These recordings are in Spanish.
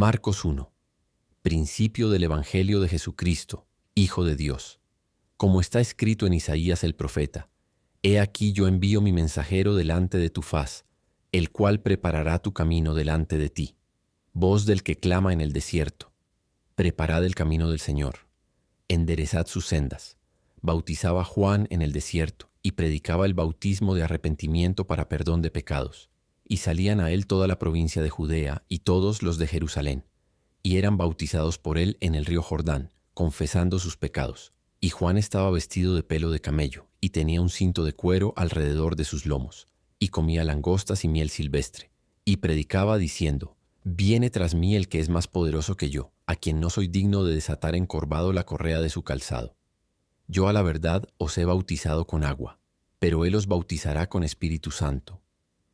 Marcos 1. Principio del Evangelio de Jesucristo, Hijo de Dios. Como está escrito en Isaías el profeta: He aquí yo envío mi mensajero delante de tu faz, el cual preparará tu camino delante de ti. Voz del que clama en el desierto: Preparad el camino del Señor, enderezad sus sendas. Bautizaba Juan en el desierto, y predicaba el bautismo de arrepentimiento para perdón de pecados. Y salían a él toda la provincia de Judea y todos los de Jerusalén, y eran bautizados por él en el río Jordán, confesando sus pecados. Y Juan estaba vestido de pelo de camello, y tenía un cinto de cuero alrededor de sus lomos, y comía langostas y miel silvestre, y predicaba diciendo: Viene tras mí el que es más poderoso que yo, a quien no soy digno de desatar encorvado la correa de su calzado. Yo a la verdad os he bautizado con agua, pero él os bautizará con Espíritu Santo.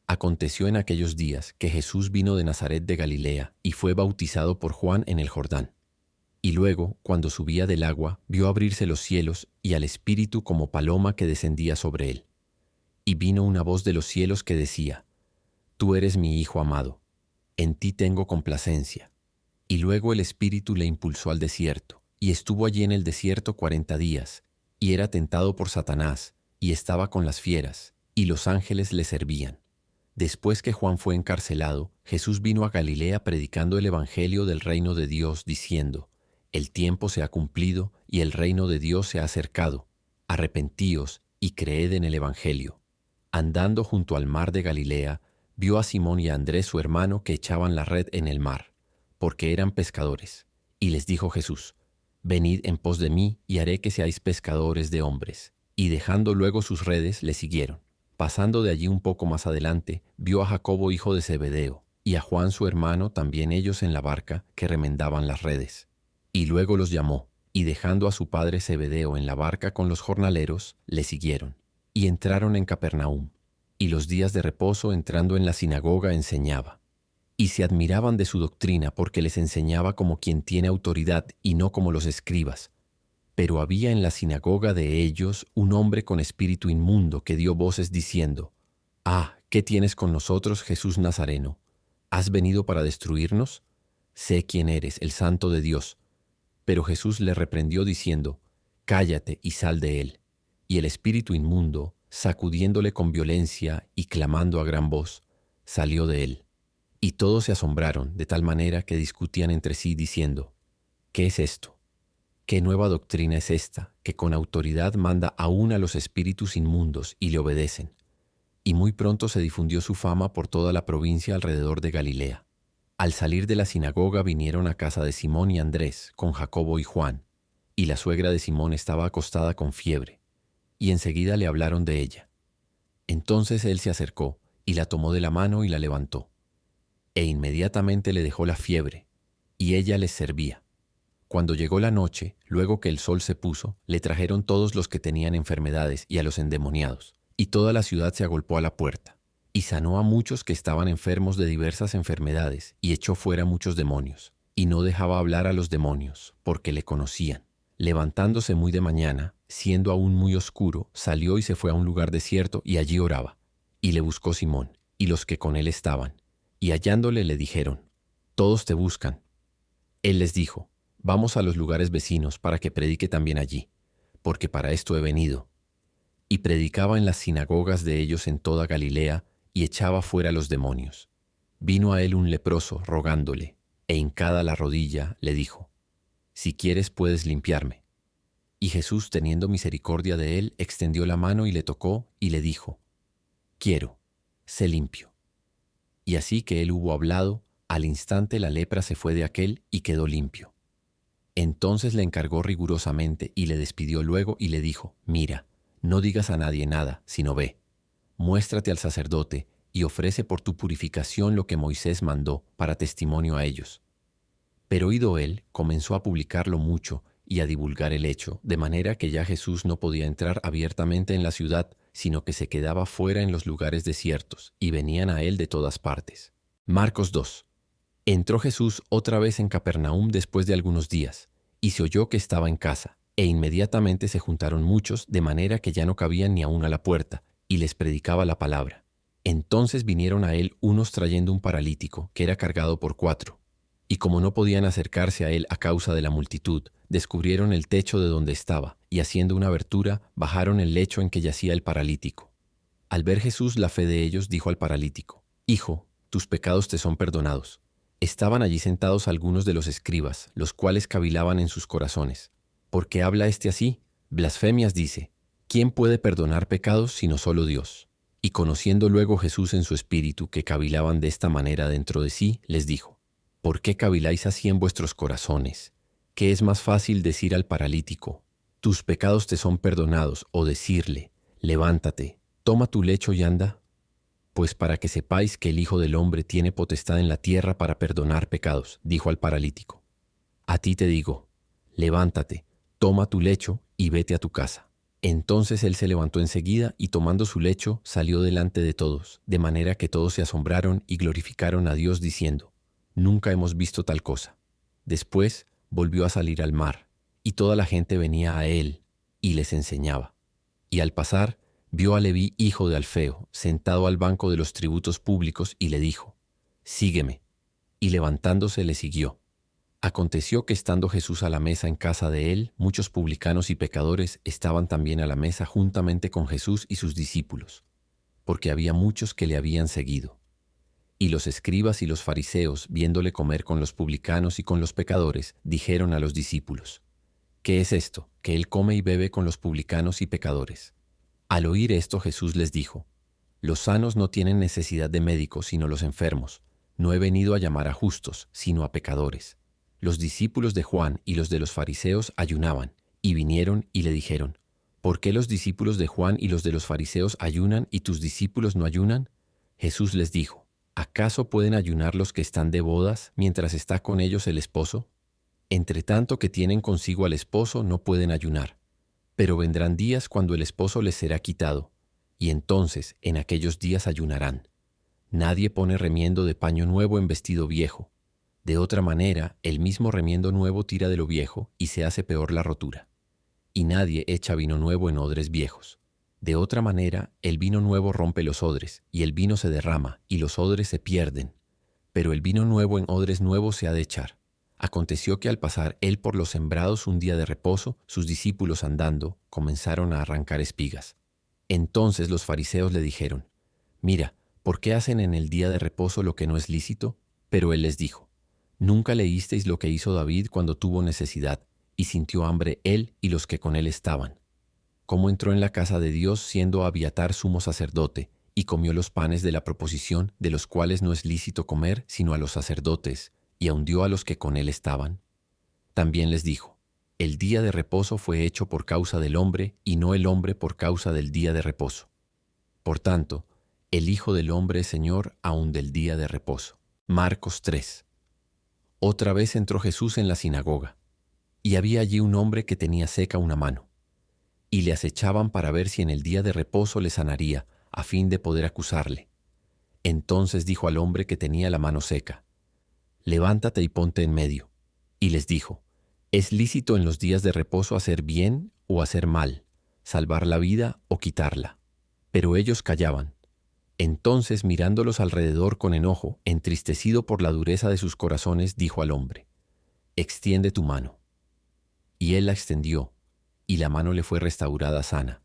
Aconteció en aquellos días que Jesús vino de Nazaret de Galilea y fue bautizado por Juan en el Jordán. Y luego, cuando subía del agua, vio abrirse los cielos y al Espíritu como paloma que descendía sobre él. Y vino una voz de los cielos que decía: Tú eres mi Hijo amado, en ti tengo complacencia. Y luego el Espíritu le impulsó al desierto, y estuvo allí en el desierto 40 días, y era tentado por Satanás, y estaba con las fieras, y los ángeles le servían. Después que Juan fue encarcelado, Jesús vino a Galilea predicando el evangelio del reino de Dios, diciendo: El tiempo se ha cumplido y el reino de Dios se ha acercado. Arrepentíos y creed en el evangelio. Andando junto al mar de Galilea, vio a Simón y a Andrés su hermano que echaban la red en el mar, porque eran pescadores. Y les dijo Jesús: Venid en pos de mí y haré que seáis pescadores de hombres. Y dejando luego sus redes, le siguieron. Pasando de allí un poco más adelante, vio a Jacobo hijo de Zebedeo, y a Juan su hermano, también ellos en la barca, que remendaban las redes. Y luego los llamó, y dejando a su padre Zebedeo en la barca con los jornaleros, le siguieron. Y entraron en Capernaum. Y los días de reposo, entrando en la sinagoga, enseñaba. Y se admiraban de su doctrina, porque les enseñaba como quien tiene autoridad, y no como los escribas. Pero había en la sinagoga de ellos un hombre con espíritu inmundo que dio voces diciendo: Ah, ¿qué tienes con nosotros, Jesús Nazareno? ¿Has venido para destruirnos? Sé quién eres, el Santo de Dios. Pero Jesús le reprendió diciendo: Cállate y sal de él. Y el espíritu inmundo, sacudiéndole con violencia y clamando a gran voz, salió de él. Y todos se asombraron de tal manera que discutían entre sí diciendo: ¿Qué es esto? ¿Qué nueva doctrina es esta, que con autoridad manda aún a los espíritus inmundos y le obedecen? Y muy pronto se difundió su fama por toda la provincia alrededor de Galilea. Al salir de la sinagoga vinieron a casa de Simón y Andrés, con Jacobo y Juan, y la suegra de Simón estaba acostada con fiebre, y enseguida le hablaron de ella. Entonces él se acercó, y la tomó de la mano y la levantó. E inmediatamente le dejó la fiebre, y ella les servía. Cuando llegó la noche, luego que el sol se puso, le trajeron todos los que tenían enfermedades y a los endemoniados, y toda la ciudad se agolpó a la puerta. Y sanó a muchos que estaban enfermos de diversas enfermedades, y echó fuera muchos demonios, y no dejaba hablar a los demonios, porque le conocían. Levantándose muy de mañana, siendo aún muy oscuro, salió y se fue a un lugar desierto, y allí oraba. Y le buscó Simón, y los que con él estaban, y hallándole le dijeron: Todos te buscan. Él les dijo: Vamos a los lugares vecinos para que predique también allí, porque para esto he venido. Y predicaba en las sinagogas de ellos en toda Galilea, y echaba fuera los demonios. Vino a él un leproso rogándole, e hincada la rodilla le dijo: Si quieres puedes limpiarme. Y Jesús, teniendo misericordia de él, extendió la mano y le tocó, y le dijo: Quiero, sé limpio. Y así que él hubo hablado, al instante la lepra se fue de aquél y quedó limpio. Entonces le encargó rigurosamente y le despidió luego y le dijo: Mira, no digas a nadie nada, sino ve, muéstrate al sacerdote y ofrece por tu purificación lo que Moisés mandó para testimonio a ellos. Pero oído él, comenzó a publicarlo mucho y a divulgar el hecho, de manera que ya Jesús no podía entrar abiertamente en la ciudad, sino que se quedaba fuera en los lugares desiertos, y venían a él de todas partes. Marcos 2. Entró Jesús otra vez en Capernaum después de algunos días, y se oyó que estaba en casa, e inmediatamente se juntaron muchos, de manera que ya no cabían ni aún a la puerta, y les predicaba la palabra. Entonces vinieron a él unos trayendo un paralítico, que era cargado por 4, Y como no podían acercarse a él a causa de la multitud, descubrieron el techo de donde estaba, y haciendo una abertura, bajaron el lecho en que yacía el paralítico. Al ver Jesús la fe de ellos, dijo al paralítico: Hijo, tus pecados te son perdonados. Estaban allí sentados algunos de los escribas, los cuales cavilaban en sus corazones: ¿Por qué habla éste así? Blasfemias dice. ¿Quién puede perdonar pecados sino solo Dios? Y conociendo luego Jesús en su espíritu que cavilaban de esta manera dentro de sí, les dijo: ¿Por qué caviláis así en vuestros corazones? ¿Qué es más fácil decir al paralítico: tus pecados te son perdonados, o decirle: levántate, toma tu lecho y anda? Pues para que sepáis que el Hijo del Hombre tiene potestad en la tierra para perdonar pecados, dijo al paralítico. A ti te digo: levántate, toma tu lecho y vete a tu casa. Entonces él se levantó enseguida y tomando su lecho salió delante de todos, de manera que todos se asombraron y glorificaron a Dios diciendo: Nunca hemos visto tal cosa. Después volvió a salir al mar, y toda la gente venía a él y les enseñaba. Y al pasar, vio a Leví, hijo de Alfeo, sentado al banco de los tributos públicos, y le dijo: Sígueme. Y levantándose le siguió. Aconteció que estando Jesús a la mesa en casa de él, muchos publicanos y pecadores estaban también a la mesa juntamente con Jesús y sus discípulos, porque había muchos que le habían seguido. Y los escribas y los fariseos, viéndole comer con los publicanos y con los pecadores, dijeron a los discípulos: ¿Qué es esto, que él come y bebe con los publicanos y pecadores? Al oír esto, Jesús les dijo: Los sanos no tienen necesidad de médico, sino los enfermos. No he venido a llamar a justos, sino a pecadores. Los discípulos de Juan y los de los fariseos ayunaban, y vinieron y le dijeron: ¿Por qué los discípulos de Juan y los de los fariseos ayunan y tus discípulos no ayunan? Jesús les dijo: ¿Acaso pueden ayunar los que están de bodas mientras está con ellos el esposo? Entre tanto que tienen consigo al esposo, no pueden ayunar. Pero vendrán días cuando el esposo les será quitado, y entonces en aquellos días ayunarán. Nadie pone remiendo de paño nuevo en vestido viejo. De otra manera, el mismo remiendo nuevo tira de lo viejo y se hace peor la rotura. Y nadie echa vino nuevo en odres viejos. De otra manera, el vino nuevo rompe los odres, y el vino se derrama, y los odres se pierden. Pero el vino nuevo en odres nuevos se ha de echar. Aconteció que al pasar él por los sembrados un día de reposo, sus discípulos andando, comenzaron a arrancar espigas. Entonces los fariseos le dijeron: Mira, ¿por qué hacen en el día de reposo lo que no es lícito? Pero él les dijo: ¿Nunca leísteis lo que hizo David cuando tuvo necesidad, y sintió hambre él y los que con él estaban? Cómo entró en la casa de Dios siendo Abiatar sumo sacerdote, y comió los panes de la proposición, de los cuales no es lícito comer sino a los sacerdotes, y ahundió a los que con él estaban. También les dijo: El día de reposo fue hecho por causa del hombre, y no el hombre por causa del día de reposo. Por tanto, el Hijo del Hombre es Señor aun del día de reposo. Marcos 3. Otra vez entró Jesús en la sinagoga, y había allí un hombre que tenía seca una mano, y le acechaban para ver si en el día de reposo le sanaría, a fin de poder acusarle. Entonces dijo al hombre que tenía la mano seca: Levántate y ponte en medio. Y les dijo: ¿Es lícito en los días de reposo hacer bien o hacer mal, salvar la vida o quitarla? Pero ellos callaban. Entonces, mirándolos alrededor con enojo, entristecido por la dureza de sus corazones, dijo al hombre: Extiende tu mano. Y él la extendió, y la mano le fue restaurada sana.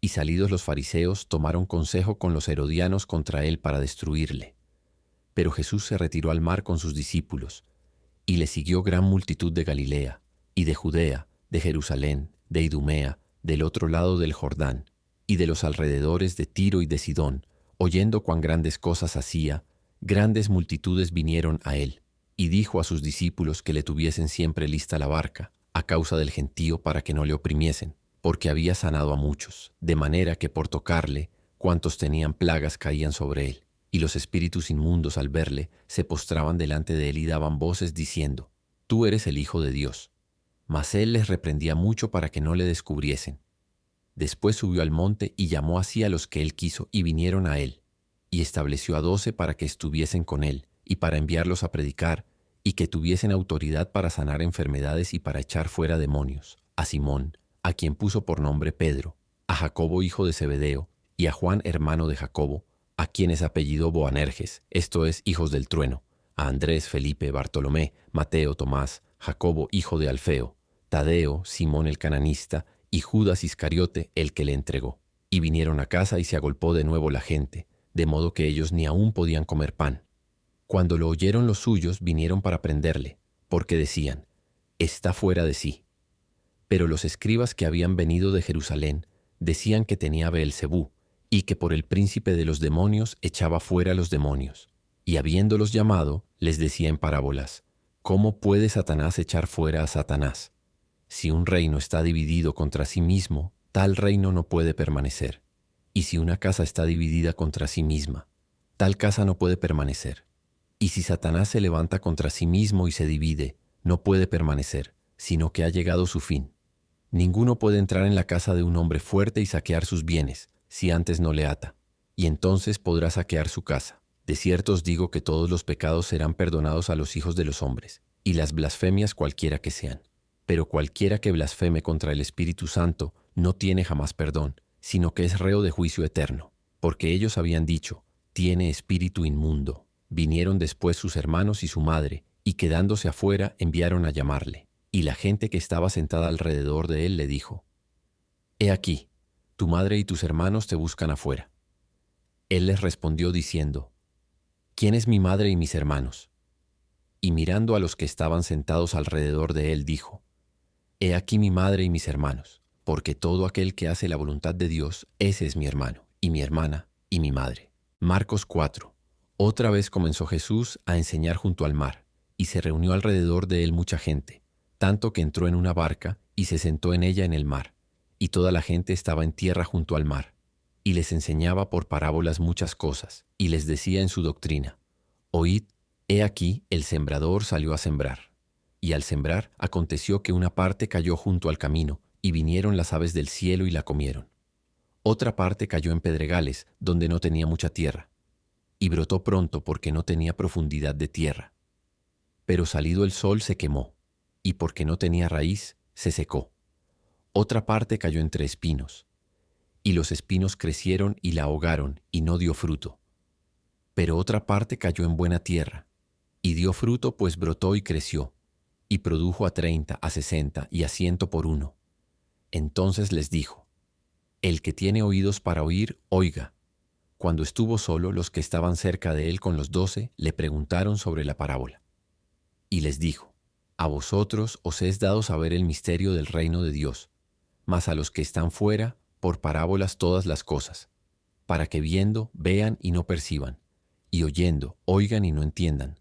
Y salidos los fariseos, tomaron consejo con los herodianos contra él para destruirle. Pero Jesús se retiró al mar con sus discípulos, y le siguió gran multitud de Galilea, y de Judea, de Jerusalén, de Idumea, del otro lado del Jordán, y de los alrededores de Tiro y de Sidón. Oyendo cuán grandes cosas hacía, grandes multitudes vinieron a él, y dijo a sus discípulos que le tuviesen siempre lista la barca, a causa del gentío, para que no le oprimiesen, porque había sanado a muchos, de manera que por tocarle, cuantos tenían plagas caían sobre él. Y los espíritus inmundos, al verle, se postraban delante de él y daban voces diciendo: Tú eres el Hijo de Dios. Mas él les reprendía mucho para que no le descubriesen. Después subió al monte y llamó así a los que él quiso, y vinieron a él. Y estableció a 12 para que estuviesen con él, y para enviarlos a predicar, y que tuviesen autoridad para sanar enfermedades y para echar fuera demonios: a Simón, a quien puso por nombre Pedro, a Jacobo hijo de Zebedeo, y a Juan hermano de Jacobo, a quienes apellidó Boanerges, esto es, hijos del trueno, a Andrés, Felipe, Bartolomé, Mateo, Tomás, Jacobo, hijo de Alfeo, Tadeo, Simón el cananista, y Judas Iscariote, el que le entregó. Y vinieron a casa y se agolpó de nuevo la gente, de modo que ellos ni aún podían comer pan. Cuando lo oyeron los suyos, vinieron para prenderle, porque decían, está fuera de sí. Pero los escribas que habían venido de Jerusalén decían que tenía Beelzebú, y que por el príncipe de los demonios echaba fuera los demonios. Y habiéndolos llamado, les decía en parábolas, ¿cómo puede Satanás echar fuera a Satanás? Si un reino está dividido contra sí mismo, tal reino no puede permanecer. Y si una casa está dividida contra sí misma, tal casa no puede permanecer. Y si Satanás se levanta contra sí mismo y se divide, no puede permanecer, sino que ha llegado su fin. Ninguno puede entrar en la casa de un hombre fuerte y saquear sus bienes, si antes no le ata, y entonces podrá saquear su casa. De cierto os digo que todos los pecados serán perdonados a los hijos de los hombres, y las blasfemias cualquiera que sean. Pero cualquiera que blasfeme contra el Espíritu Santo no tiene jamás perdón, sino que es reo de juicio eterno. Porque ellos habían dicho, tiene espíritu inmundo. Vinieron después sus hermanos y su madre, y quedándose afuera enviaron a llamarle. Y la gente que estaba sentada alrededor de él le dijo, he aquí, tu madre y tus hermanos te buscan afuera. Él les respondió diciendo, ¿quién es mi madre y mis hermanos? Y mirando a los que estaban sentados alrededor de él, dijo, he aquí mi madre y mis hermanos, porque todo aquel que hace la voluntad de Dios, ese es mi hermano, y mi hermana, y mi madre. Marcos 4. Otra vez comenzó Jesús a enseñar junto al mar, y se reunió alrededor de él mucha gente, tanto que entró en una barca y se sentó en ella en el mar, y toda la gente estaba en tierra junto al mar. Y les enseñaba por parábolas muchas cosas, y les decía en su doctrina, oíd, he aquí el sembrador salió a sembrar. Y al sembrar aconteció que una parte cayó junto al camino, y vinieron las aves del cielo y la comieron. Otra parte cayó en pedregales, donde no tenía mucha tierra, y brotó pronto porque no tenía profundidad de tierra. Pero salido el sol se quemó, y porque no tenía raíz, se secó. Otra parte cayó entre espinos, y los espinos crecieron y la ahogaron, y no dio fruto. Pero otra parte cayó en buena tierra, y dio fruto, pues brotó y creció, y produjo a 30, a 60 y a 100 por uno. Entonces les dijo, el que tiene oídos para oír, oiga. Cuando estuvo solo, los que estaban cerca de él con los 12 le preguntaron sobre la parábola. Y les dijo, a vosotros os es dado saber el misterio del reino de Dios, mas a los que están fuera, por parábolas todas las cosas, para que viendo, vean y no perciban, y oyendo, oigan y no entiendan,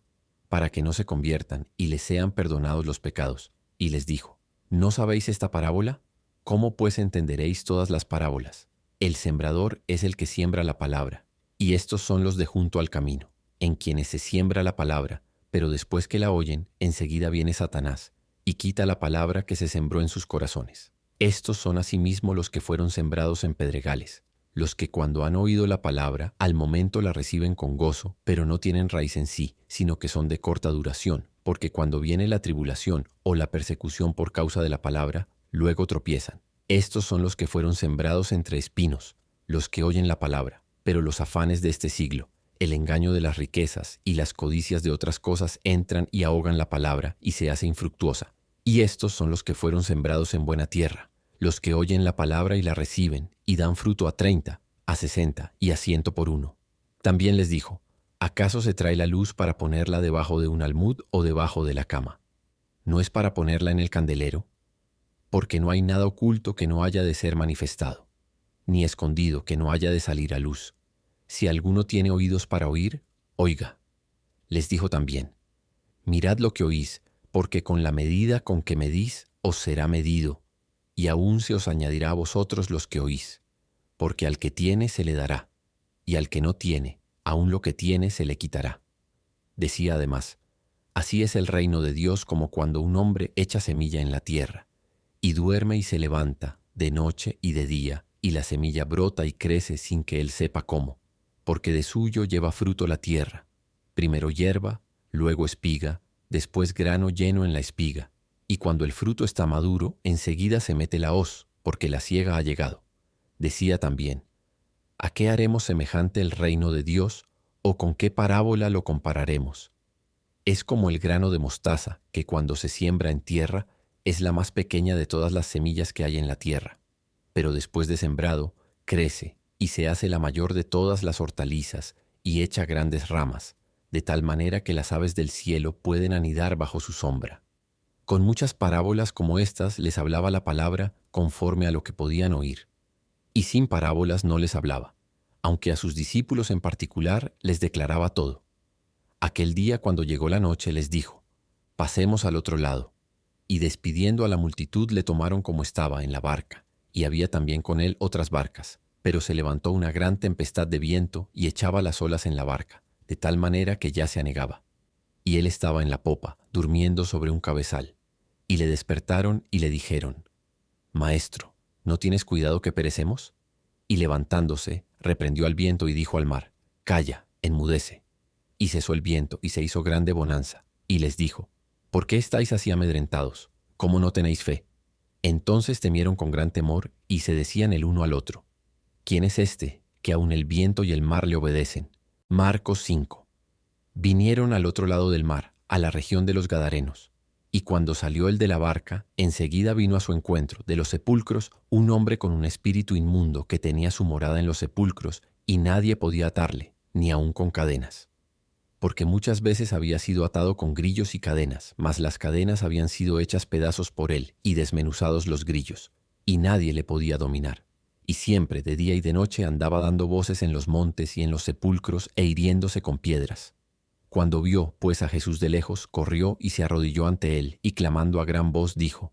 para que no se conviertan y les sean perdonados los pecados. Y les dijo, ¿no sabéis esta parábola? ¿Cómo pues entenderéis todas las parábolas? El sembrador es el que siembra la palabra, y estos son los de junto al camino, en quienes se siembra la palabra, pero después que la oyen, enseguida viene Satanás, y quita la palabra que se sembró en sus corazones. Estos son asimismo los que fueron sembrados en pedregales, los que cuando han oído la palabra, al momento la reciben con gozo, pero no tienen raíz en sí, sino que son de corta duración, porque cuando viene la tribulación o la persecución por causa de la palabra, luego tropiezan. Estos son los que fueron sembrados entre espinos, los que oyen la palabra, pero los afanes de este siglo, el engaño de las riquezas y las codicias de otras cosas entran y ahogan la palabra y se hace infructuosa. Y estos son los que fueron sembrados en buena tierra, los que oyen la palabra y la reciben, y dan fruto a 30, a 60 y a 100 por uno. También les dijo, ¿acaso se trae la luz para ponerla debajo de un almud o debajo de la cama? ¿No es para ponerla en el candelero? Porque no hay nada oculto que no haya de ser manifestado, ni escondido que no haya de salir a luz. Si alguno tiene oídos para oír, oiga. Les dijo también, mirad lo que oís, porque con la medida con que medís os será medido, y aún se os añadirá a vosotros los que oís. Porque al que tiene se le dará, y al que no tiene, aún lo que tiene se le quitará. Decía además, así es el reino de Dios como cuando un hombre echa semilla en la tierra, y duerme y se levanta, de noche y de día, y la semilla brota y crece sin que él sepa cómo, porque de suyo lleva fruto la tierra, primero hierba, luego espiga, después grano lleno en la espiga, y cuando el fruto está maduro, enseguida se mete la hoz, porque la siega ha llegado. Decía también, ¿a qué haremos semejante el reino de Dios, o con qué parábola lo compararemos? Es como el grano de mostaza, que cuando se siembra en tierra, es la más pequeña de todas las semillas que hay en la tierra. Pero después de sembrado, crece y se hace la mayor de todas las hortalizas y echa grandes ramas, de tal manera que las aves del cielo pueden anidar bajo su sombra. Con muchas parábolas como estas les hablaba la palabra conforme a lo que podían oír, y sin parábolas no les hablaba, aunque a sus discípulos en particular les declaraba todo. Aquel día cuando llegó la noche les dijo: «Pasemos al otro lado». Y despidiendo a la multitud le tomaron como estaba en la barca, y había también con él otras barcas, pero se levantó una gran tempestad de viento y echaba las olas en la barca, de tal manera que ya se anegaba. Y él estaba en la popa, durmiendo sobre un cabezal. Y le despertaron y le dijeron: «Maestro, ¿no tienes cuidado que perecemos?». Y levantándose, reprendió al viento y dijo al mar: «Calla, enmudece». Y cesó el viento y se hizo grande bonanza. Y les dijo: «¿Por qué estáis así amedrentados? ¿Cómo no tenéis fe?». Entonces temieron con gran temor y se decían el uno al otro: «¿Quién es este, que aun el viento y el mar le obedecen?». Marcos 5. Vinieron al otro lado del mar, a la región de los Gadarenos. Y cuando salió el de la barca, enseguida vino a su encuentro, de los sepulcros, un hombre con un espíritu inmundo que tenía su morada en los sepulcros, y nadie podía atarle, ni aun con cadenas. Porque muchas veces había sido atado con grillos y cadenas, mas las cadenas habían sido hechas pedazos por él, y desmenuzados los grillos, y nadie le podía dominar. Y siempre, de día y de noche, andaba dando voces en los montes y en los sepulcros, e hiriéndose con piedras. Cuando vio, pues, a Jesús de lejos, corrió y se arrodilló ante él, y clamando a gran voz dijo: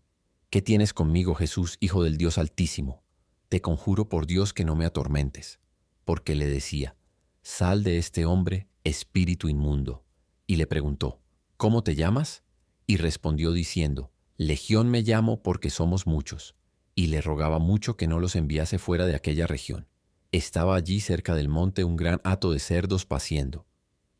«¿Qué tienes conmigo, Jesús, Hijo del Dios Altísimo? Te conjuro por Dios que no me atormentes». Porque le decía: «Sal de este hombre, espíritu inmundo». Y le preguntó: «¿Cómo te llamas?». Y respondió diciendo: «Legión me llamo, porque somos muchos». Y le rogaba mucho que no los enviase fuera de aquella región. Estaba allí cerca del monte un gran hato de cerdos paciendo.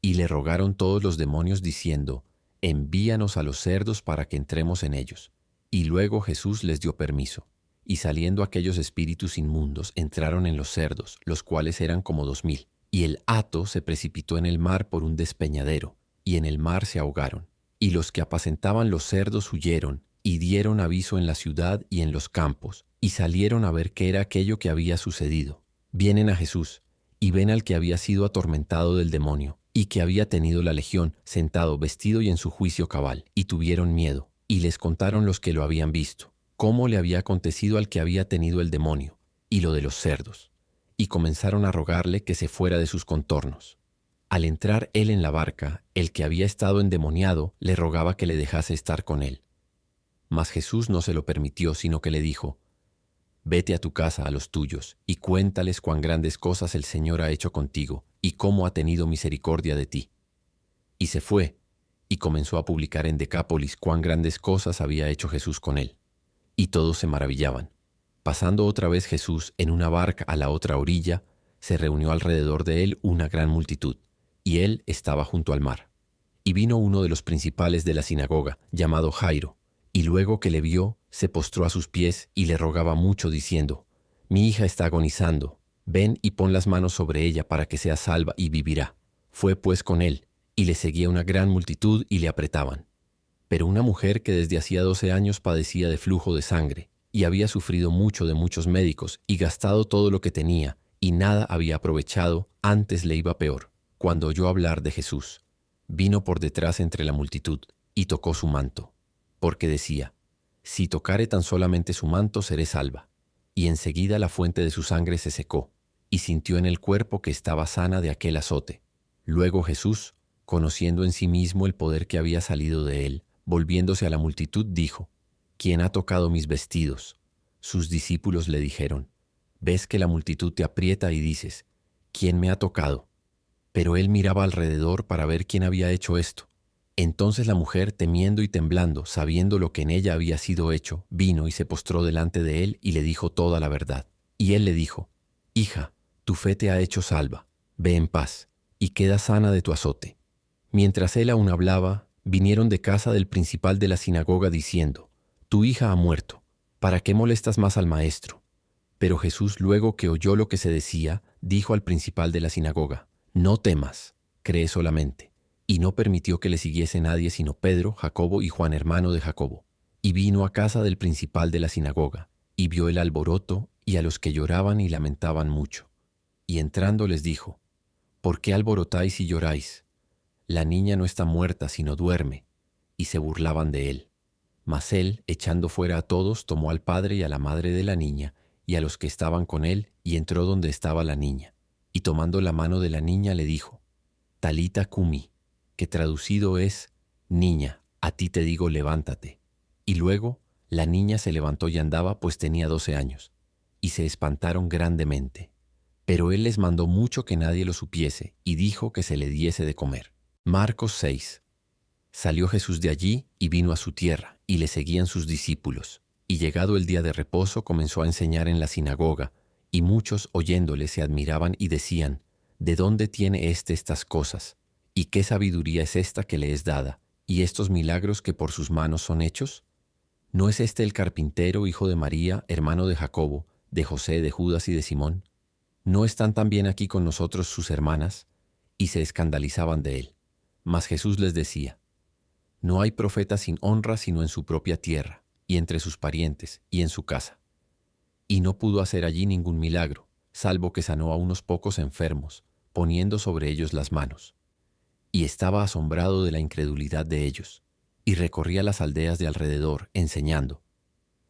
Y le rogaron todos los demonios diciendo: «Envíanos a los cerdos para que entremos en ellos». Y luego Jesús les dio permiso. Y saliendo aquellos espíritus inmundos, entraron en los cerdos, los cuales eran como 2000. Y el hato se precipitó en el mar por un despeñadero, y en el mar se ahogaron. Y los que apacentaban los cerdos huyeron, y dieron aviso en la ciudad y en los campos, y salieron a ver qué era aquello que había sucedido. Vienen a Jesús, y ven al que había sido atormentado del demonio, y que había tenido la legión, sentado, vestido y en su juicio cabal, y tuvieron miedo, y les contaron los que lo habían visto, cómo le había acontecido al que había tenido el demonio, y lo de los cerdos, y comenzaron a rogarle que se fuera de sus contornos. Al entrar él en la barca, el que había estado endemoniado le rogaba que le dejase estar con él. Mas Jesús no se lo permitió, sino que le dijo: «Vete a tu casa a los tuyos, y cuéntales cuán grandes cosas el Señor ha hecho contigo, y cómo ha tenido misericordia de ti». Y se fue, y comenzó a publicar en Decápolis cuán grandes cosas había hecho Jesús con él. Y todos se maravillaban. Pasando otra vez Jesús en una barca a la otra orilla, se reunió alrededor de él una gran multitud, y él estaba junto al mar. Y vino uno de los principales de la sinagoga, llamado Jairo, y luego que le vio, se postró a sus pies y le rogaba mucho, diciendo: «Mi hija está agonizando, ven y pon las manos sobre ella para que sea salva y vivirá». Fue pues con él, y le seguía una gran multitud y le apretaban. Pero una mujer que desde hacía 12 años padecía de flujo de sangre, y había sufrido mucho de muchos médicos, y gastado todo lo que tenía, y nada había aprovechado, antes le iba peor, cuando oyó hablar de Jesús, vino por detrás entre la multitud, y tocó su manto, porque decía: «Si tocare tan solamente su manto, seré salva». Y enseguida la fuente de su sangre se secó, y sintió en el cuerpo que estaba sana de aquel azote. Luego Jesús, conociendo en sí mismo el poder que había salido de él, volviéndose a la multitud, dijo: «¿Quién ha tocado mis vestidos?». Sus discípulos le dijeron: «Ves que la multitud te aprieta y dices: ¿Quién me ha tocado?». Pero él miraba alrededor para ver quién había hecho esto. Entonces la mujer, temiendo y temblando, sabiendo lo que en ella había sido hecho, vino y se postró delante de él y le dijo toda la verdad. Y él le dijo: «Hija, tu fe te ha hecho salva, ve en paz, y queda sana de tu azote». Mientras él aún hablaba, vinieron de casa del principal de la sinagoga diciendo: «Tu hija ha muerto, ¿para qué molestas más al maestro?». Pero Jesús, luego que oyó lo que se decía, dijo al principal de la sinagoga: «No temas, cree solamente». Y no permitió que le siguiese nadie sino Pedro, Jacobo y Juan, hermano de Jacobo. Y vino a casa del principal de la sinagoga, y vio el alboroto y a los que lloraban y lamentaban mucho. Y entrando les dijo: ¿Por qué alborotáis y lloráis? La niña no está muerta, sino duerme. Y se burlaban de él. Mas él, echando fuera a todos, tomó al padre y a la madre de la niña, y a los que estaban con él, y entró donde estaba la niña. Y tomando la mano de la niña le dijo: Talita cumi, que traducido es: Niña, a ti te digo, levántate. Y luego la niña se levantó y andaba, pues tenía 12 años. Y se espantaron grandemente. Pero él les mandó mucho que nadie lo supiese, y dijo que se le diese de comer. Marcos 6. Salió Jesús de allí y vino a su tierra, y le seguían sus discípulos. Y llegado el día de reposo, comenzó a enseñar en la sinagoga, y muchos oyéndole se admiraban y decían: ¿De dónde tiene estas cosas? ¿Y qué sabiduría es esta que le es dada? ¿Y estos milagros que por sus manos son hechos? ¿No es este el carpintero, hijo de María, hermano de Jacobo, de José, de Judas y de Simón? ¿No están también aquí con nosotros sus hermanas? Y se escandalizaban de él. Mas Jesús les decía: No hay profeta sin honra sino en su propia tierra, y entre sus parientes, y en su casa. Y no pudo hacer allí ningún milagro, salvo que sanó a unos pocos enfermos, poniendo sobre ellos las manos. Y estaba asombrado de la incredulidad de ellos, y recorría las aldeas de alrededor, enseñando.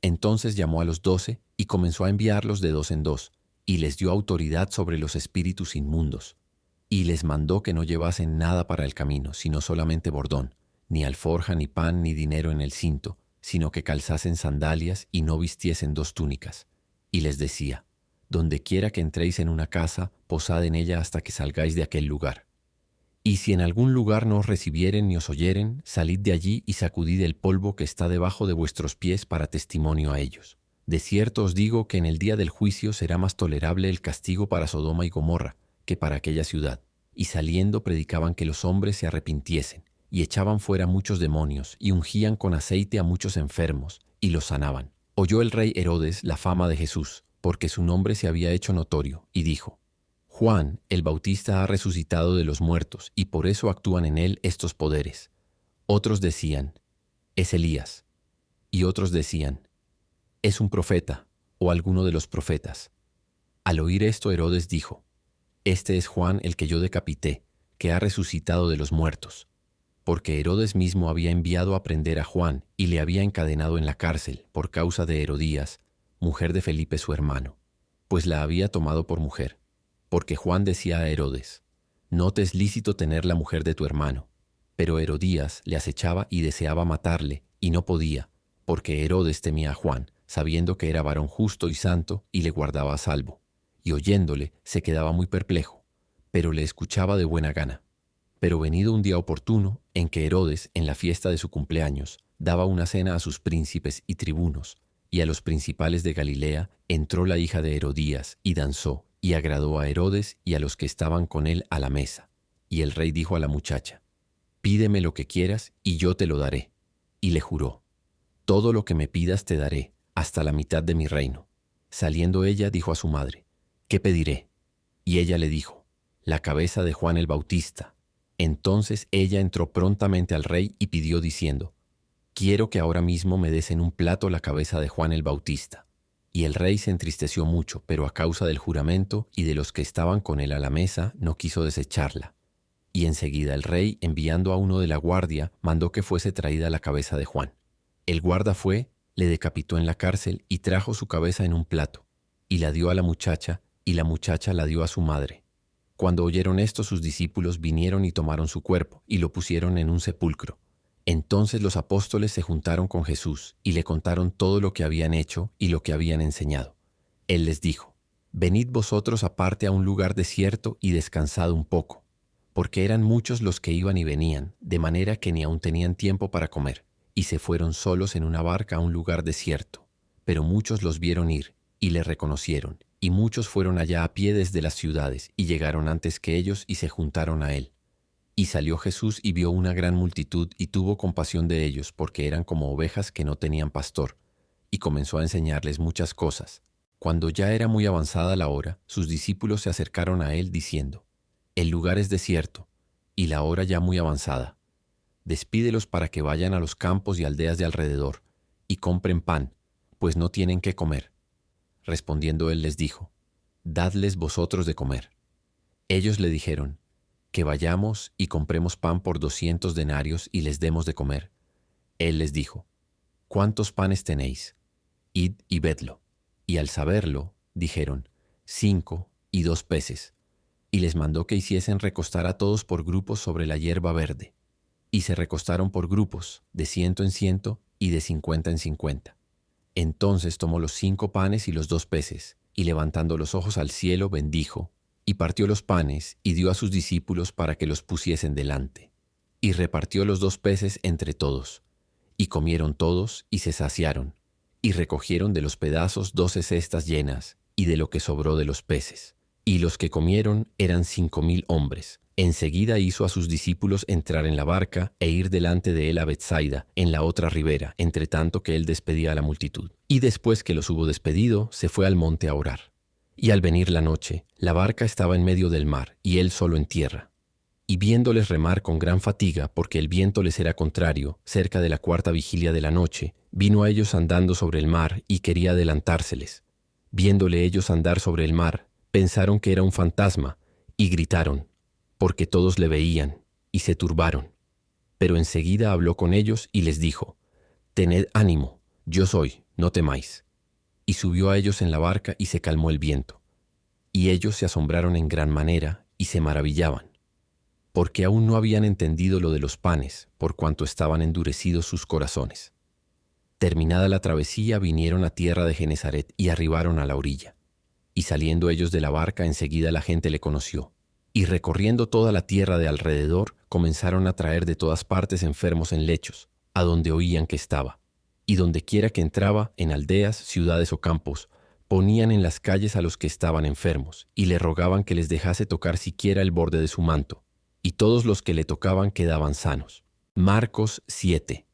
Entonces llamó a los 12, y comenzó a enviarlos de 2 en 2, y les dio autoridad sobre los espíritus inmundos, y les mandó que no llevasen nada para el camino, sino solamente bordón, ni alforja, ni pan, ni dinero en el cinto, sino que calzasen sandalias y no vistiesen 2 túnicas. Y les decía: Donde quiera que entréis en una casa, posad en ella hasta que salgáis de aquel lugar. Y si en algún lugar no os recibieren ni os oyeren, salid de allí y sacudid el polvo que está debajo de vuestros pies para testimonio a ellos. De cierto os digo que en el día del juicio será más tolerable el castigo para Sodoma y Gomorra que para aquella ciudad. Y saliendo predicaban que los hombres se arrepintiesen, y echaban fuera muchos demonios, y ungían con aceite a muchos enfermos, y los sanaban. Oyó el rey Herodes la fama de Jesús, porque su nombre se había hecho notorio, y dijo: Juan el Bautista ha resucitado de los muertos, y por eso actúan en él estos poderes. Otros decían: Es Elías. Y otros decían: Es un profeta, o alguno de los profetas. Al oír esto, Herodes dijo: Este es Juan el que yo decapité, que ha resucitado de los muertos. Porque Herodes mismo había enviado a prender a Juan, y le había encadenado en la cárcel, por causa de Herodías, mujer de Felipe su hermano, pues la había tomado por mujer. Porque Juan decía a Herodes: No te es lícito tener la mujer de tu hermano. Pero Herodías le acechaba y deseaba matarle, y no podía, porque Herodes temía a Juan, sabiendo que era varón justo y santo, y le guardaba a salvo. Y oyéndole, se quedaba muy perplejo, pero le escuchaba de buena gana. Pero venido un día oportuno, en que Herodes, en la fiesta de su cumpleaños, daba una cena a sus príncipes y tribunos, y a los principales de Galilea, entró la hija de Herodías, y danzó, y agradó a Herodes y a los que estaban con él a la mesa. Y el rey dijo a la muchacha: Pídeme lo que quieras, y yo te lo daré. Y le juró: Todo lo que me pidas te daré, hasta la mitad de mi reino. Saliendo ella, dijo a su madre: ¿Qué pediré? Y ella le dijo: La cabeza de Juan el Bautista. Entonces ella entró prontamente al rey y pidió diciendo: Quiero que ahora mismo me des en un plato la cabeza de Juan el Bautista. Y el rey se entristeció mucho, pero a causa del juramento y de los que estaban con él a la mesa, no quiso desecharla. Y enseguida el rey, enviando a uno de la guardia, mandó que fuese traída la cabeza de Juan. El guarda fue, le decapitó en la cárcel y trajo su cabeza en un plato, y la dio a la muchacha, y la muchacha la dio a su madre. Cuando oyeron esto, sus discípulos vinieron y tomaron su cuerpo, y lo pusieron en un sepulcro. Entonces los apóstoles se juntaron con Jesús y le contaron todo lo que habían hecho y lo que habían enseñado. Él les dijo: Venid vosotros aparte a un lugar desierto y descansad un poco, porque eran muchos los que iban y venían, de manera que ni aun tenían tiempo para comer, y se fueron solos en una barca a un lugar desierto. Pero muchos los vieron ir y le reconocieron, y muchos fueron allá a pie desde las ciudades y llegaron antes que ellos y se juntaron a él. Y salió Jesús y vio una gran multitud y tuvo compasión de ellos, porque eran como ovejas que no tenían pastor, y comenzó a enseñarles muchas cosas. Cuando ya era muy avanzada la hora, sus discípulos se acercaron a él diciendo: El lugar es desierto, y la hora ya muy avanzada. Despídelos para que vayan a los campos y aldeas de alrededor, y compren pan, pues no tienen qué comer. Respondiendo él les dijo, dadles vosotros de comer. Ellos le dijeron, que vayamos y compremos pan por 200 denarios y les demos de comer. Él les dijo, ¿cuántos panes tenéis? Id y vedlo. Y al saberlo, dijeron, 5 y 2 peces. Y les mandó que hiciesen recostar a todos por grupos sobre la hierba verde. Y se recostaron por grupos, de 100 en 100 y de 50 en 50. Entonces tomó los 5 panes y los 2 peces, y levantando los ojos al cielo, bendijo, y partió los panes, y dio a sus discípulos para que los pusiesen delante. Y repartió los 2 peces entre todos. Y comieron todos, y se saciaron, y recogieron de los pedazos 12 cestas llenas, y de lo que sobró de los peces. Y los que comieron eran 5000 hombres. Enseguida hizo a sus discípulos entrar en la barca e ir delante de él a Betsaida, en la otra ribera, entre tanto que él despedía a la multitud. Y después que los hubo despedido, se fue al monte a orar. Y al venir la noche, la barca estaba en medio del mar, y él solo en tierra. Y viéndoles remar con gran fatiga, porque el viento les era contrario, cerca de la 4ª vigilia de la noche, vino a ellos andando sobre el mar y quería adelantárseles. Viéndole ellos andar sobre el mar, pensaron que era un fantasma, y gritaron, porque todos le veían, y se turbaron. Pero enseguida habló con ellos y les dijo, tened ánimo, yo soy, no temáis. Y subió a ellos en la barca y se calmó el viento. Y ellos se asombraron en gran manera y se maravillaban, porque aún no habían entendido lo de los panes, por cuanto estaban endurecidos sus corazones. Terminada la travesía, vinieron a tierra de Genesaret y arribaron a la orilla. Y saliendo ellos de la barca, enseguida la gente le conoció. Y recorriendo toda la tierra de alrededor, comenzaron a traer de todas partes enfermos en lechos, a donde oían que estaba. Y donde quiera que entraba, en aldeas, ciudades o campos, ponían en las calles a los que estaban enfermos, y le rogaban que les dejase tocar siquiera el borde de su manto. Y todos los que le tocaban quedaban sanos. Marcos 7.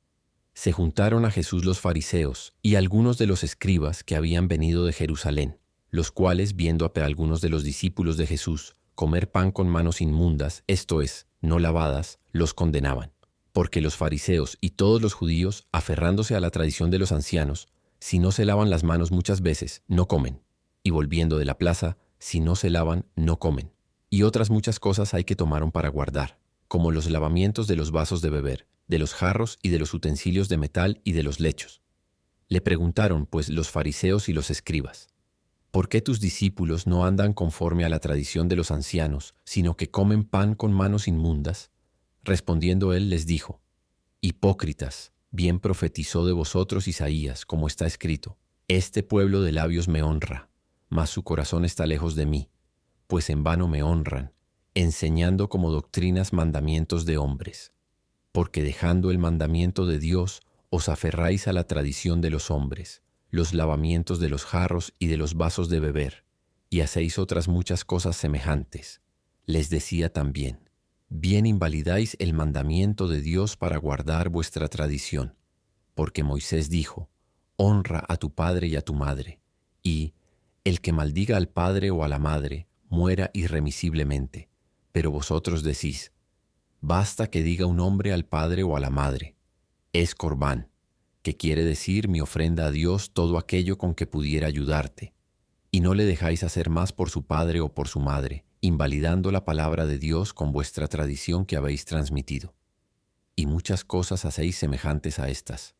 Se juntaron a Jesús los fariseos y algunos de los escribas que habían venido de Jerusalén, los cuales, viendo a algunos de los discípulos de Jesús comer pan con manos inmundas, esto es, no lavadas, los condenaban. Porque los fariseos y todos los judíos, aferrándose a la tradición de los ancianos, si no se lavan las manos muchas veces, no comen. Y volviendo de la plaza, si no se lavan, no comen. Y otras muchas cosas hay que tomaron para guardar, como los lavamientos de los vasos de beber, de los jarros y de los utensilios de metal y de los lechos. Le preguntaron, pues, los fariseos y los escribas, ¿por qué tus discípulos no andan conforme a la tradición de los ancianos, sino que comen pan con manos inmundas? Respondiendo él les dijo, hipócritas, bien profetizó de vosotros Isaías, como está escrito, este pueblo de labios me honra, mas su corazón está lejos de mí, pues en vano me honran, enseñando como doctrinas mandamientos de hombres. Porque dejando el mandamiento de Dios, os aferráis a la tradición de los hombres, los lavamientos de los jarros y de los vasos de beber, y hacéis otras muchas cosas semejantes. Les decía también, bien invalidáis el mandamiento de Dios para guardar vuestra tradición, porque Moisés dijo, honra a tu padre y a tu madre, y el que maldiga al padre o a la madre, muera irremisiblemente. Pero vosotros decís, basta que diga un hombre al padre o a la madre, es corbán, que quiere decir mi ofrenda a Dios todo aquello con que pudiera ayudarte, y no le dejáis hacer más por su padre o por su madre, invalidando la palabra de Dios con vuestra tradición que habéis transmitido. Y muchas cosas hacéis semejantes a estas.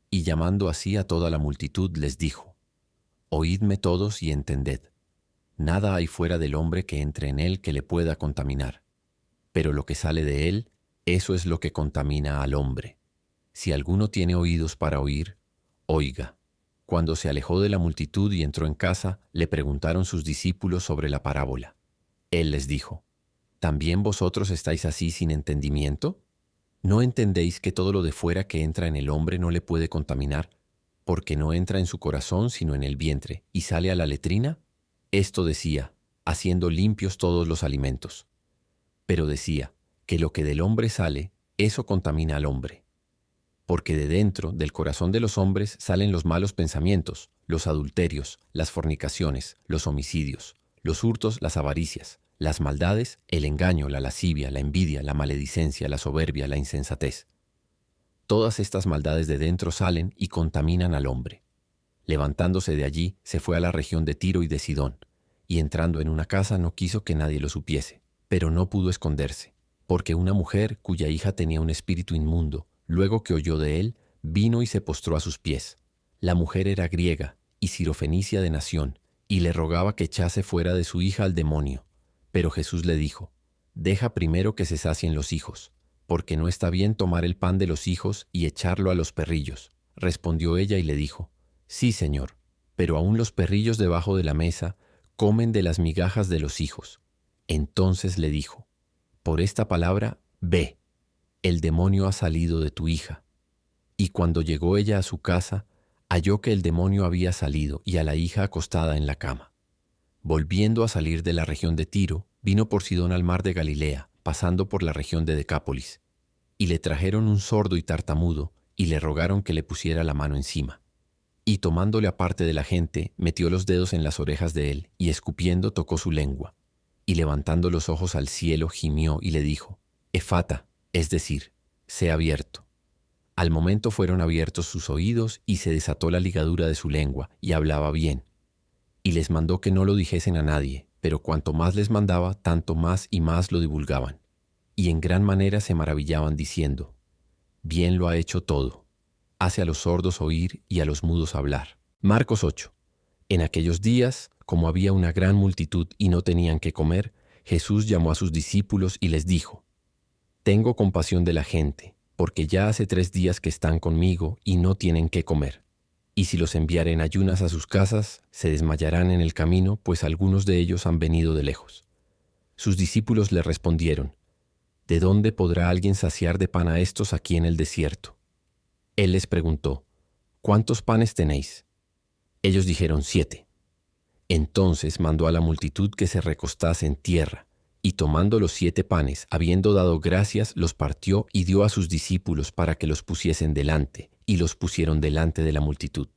Y llamando así a toda la multitud les dijo, oídme todos y entended. Nada hay fuera del hombre que entre en él que le pueda contaminar, pero lo que sale de él, eso es lo que contamina al hombre. Si alguno tiene oídos para oír, oiga. Cuando se alejó de la multitud y entró en casa, le preguntaron sus discípulos sobre la parábola. Él les dijo, ¿también vosotros estáis así sin entendimiento? ¿No entendéis que todo lo de fuera que entra en el hombre no le puede contaminar, porque no entra en su corazón sino en el vientre, y sale a la letrina? Esto decía, haciendo limpios todos los alimentos. Pero decía que lo que del hombre sale, eso contamina al hombre. Porque de dentro, del corazón de los hombres, salen los malos pensamientos, los adulterios, las fornicaciones, los homicidios, los hurtos, las avaricias, Las maldades, el engaño, la lascivia, la envidia, la maledicencia, la soberbia, la insensatez. Todas estas maldades de dentro salen y contaminan al hombre. Levantándose de allí, se fue a la región de Tiro y de Sidón, y entrando en una casa no quiso que nadie lo supiese, pero no pudo esconderse, porque una mujer cuya hija tenía un espíritu inmundo, luego que oyó de él, vino y se postró a sus pies. La mujer era griega y sirofenicia de nación, y le rogaba que echase fuera de su hija al demonio. Pero Jesús le dijo: «Deja primero que se sacien los hijos, porque no está bien tomar el pan de los hijos y echarlo a los perrillos». Respondió ella y le dijo: «Sí, Señor, pero aún los perrillos debajo de la mesa comen de las migajas de los hijos». Entonces le dijo: «Por esta palabra, ve, el demonio ha salido de tu hija». Y cuando llegó ella a su casa, halló que el demonio había salido y a la hija acostada en la cama. Volviendo a salir de la región de Tiro, vino por Sidón al mar de Galilea, pasando por la región de Decápolis. Y le trajeron un sordo y tartamudo, y le rogaron que le pusiera la mano encima. Y tomándole aparte de la gente, metió los dedos en las orejas de él, y escupiendo tocó su lengua. Y levantando los ojos al cielo, gimió y le dijo: «Efata», es decir, «sé abierto». Al momento fueron abiertos sus oídos, y se desató la ligadura de su lengua, y hablaba bien. Y les mandó que no lo dijesen a nadie, pero cuanto más les mandaba, tanto más y más lo divulgaban. Y en gran manera se maravillaban diciendo: «Bien lo ha hecho todo. Hace a los sordos oír y a los mudos hablar». Marcos 8. En aquellos días, como había una gran multitud y no tenían qué comer, Jesús llamó a sus discípulos y les dijo: «Tengo compasión de la gente, porque ya hace 3 días que están conmigo y no tienen qué comer. Y si los enviare en ayunas a sus casas, se desmayarán en el camino, pues algunos de ellos han venido de lejos». Sus discípulos le respondieron: «¿De dónde podrá alguien saciar de pan a estos aquí en el desierto?». Él les preguntó: «¿Cuántos panes tenéis?». Ellos dijeron: 7. Entonces mandó a la multitud que se recostase en tierra, y tomando los 7 panes, habiendo dado gracias, los partió y dio a sus discípulos para que los pusiesen delante, y los pusieron delante de la multitud.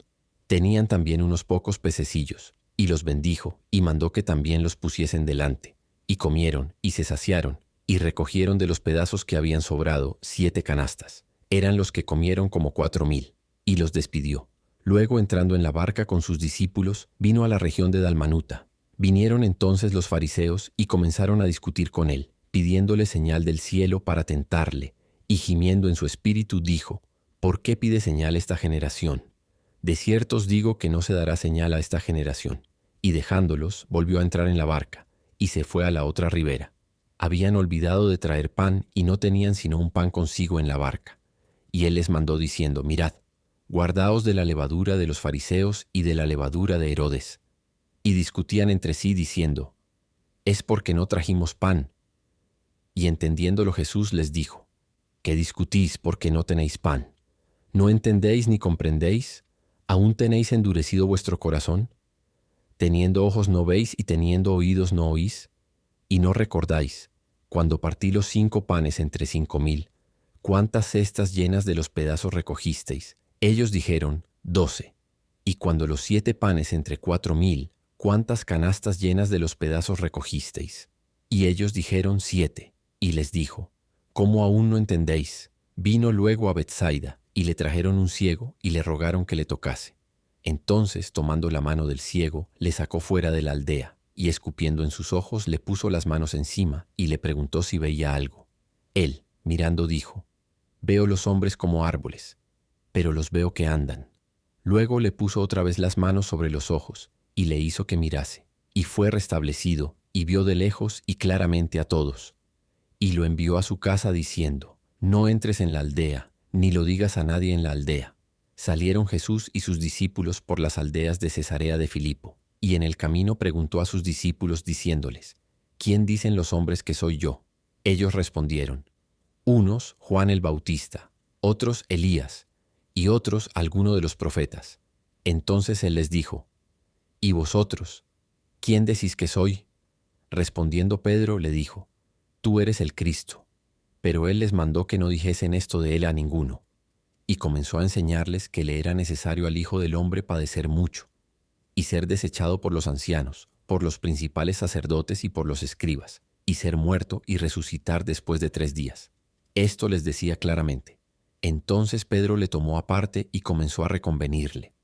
Tenían también unos pocos pececillos, y los bendijo, y mandó que también los pusiesen delante. Y comieron, y se saciaron, y recogieron de los pedazos que habían sobrado 7 canastas. Eran los que comieron como 4,000, y los despidió. Luego, entrando en la barca con sus discípulos, vino a la región de Dalmanuta. Vinieron entonces los fariseos y comenzaron a discutir con él, pidiéndole señal del cielo para tentarle, y gimiendo en su espíritu dijo: «¿Por qué pide señal esta generación? De cierto os digo que no se dará señal a esta generación». Y dejándolos, volvió a entrar en la barca, y se fue a la otra ribera. Habían olvidado de traer pan, y no tenían sino un pan consigo en la barca. Y él les mandó diciendo: «Mirad, guardaos de la levadura de los fariseos y de la levadura de Herodes». Y discutían entre sí diciendo: «Es porque no trajimos pan». Y entendiéndolo Jesús les dijo: «¿Qué discutís porque no tenéis pan? ¿No entendéis ni comprendéis? ¿Aún tenéis endurecido vuestro corazón? Teniendo ojos no veis y teniendo oídos no oís. Y no recordáis, cuando partí los 5 panes entre 5,000, cuántas cestas llenas de los pedazos recogisteis». Ellos dijeron: 12. Y cuando los 7 panes entre 4,000, ¿cuántas canastas llenas de los pedazos recogisteis? Y ellos dijeron: 7. Y les dijo: ¿Cómo aún no entendéis? Vino luego a Betsaida, y le trajeron un ciego, y le rogaron que le tocase. Entonces, tomando la mano del ciego, le sacó fuera de la aldea, y escupiendo en sus ojos, le puso las manos encima, y le preguntó si veía algo. Él, mirando, dijo: «Veo los hombres como árboles, pero los veo que andan». Luego le puso otra vez las manos sobre los ojos, y le hizo que mirase, y fue restablecido, y vio de lejos y claramente a todos. Y lo envió a su casa diciendo: «No entres en la aldea, ni lo digas a nadie en la aldea». Salieron Jesús y sus discípulos por las aldeas de Cesarea de Filipo, y en el camino preguntó a sus discípulos diciéndoles: «¿Quién dicen los hombres que soy yo?». Ellos respondieron: «Unos, Juan el Bautista; otros, Elías; y otros, alguno de los profetas». Entonces él les dijo: «¿Y vosotros, quién decís que soy?». Respondiendo Pedro le dijo: «Tú eres el Cristo». Pero él les mandó que no dijesen esto de él a ninguno. Y comenzó a enseñarles que le era necesario al Hijo del Hombre padecer mucho, y ser desechado por los ancianos, por los principales sacerdotes y por los escribas, y ser muerto y resucitar después de 3 días. Esto les decía claramente. Entonces Pedro le tomó aparte y comenzó a reconvenirle.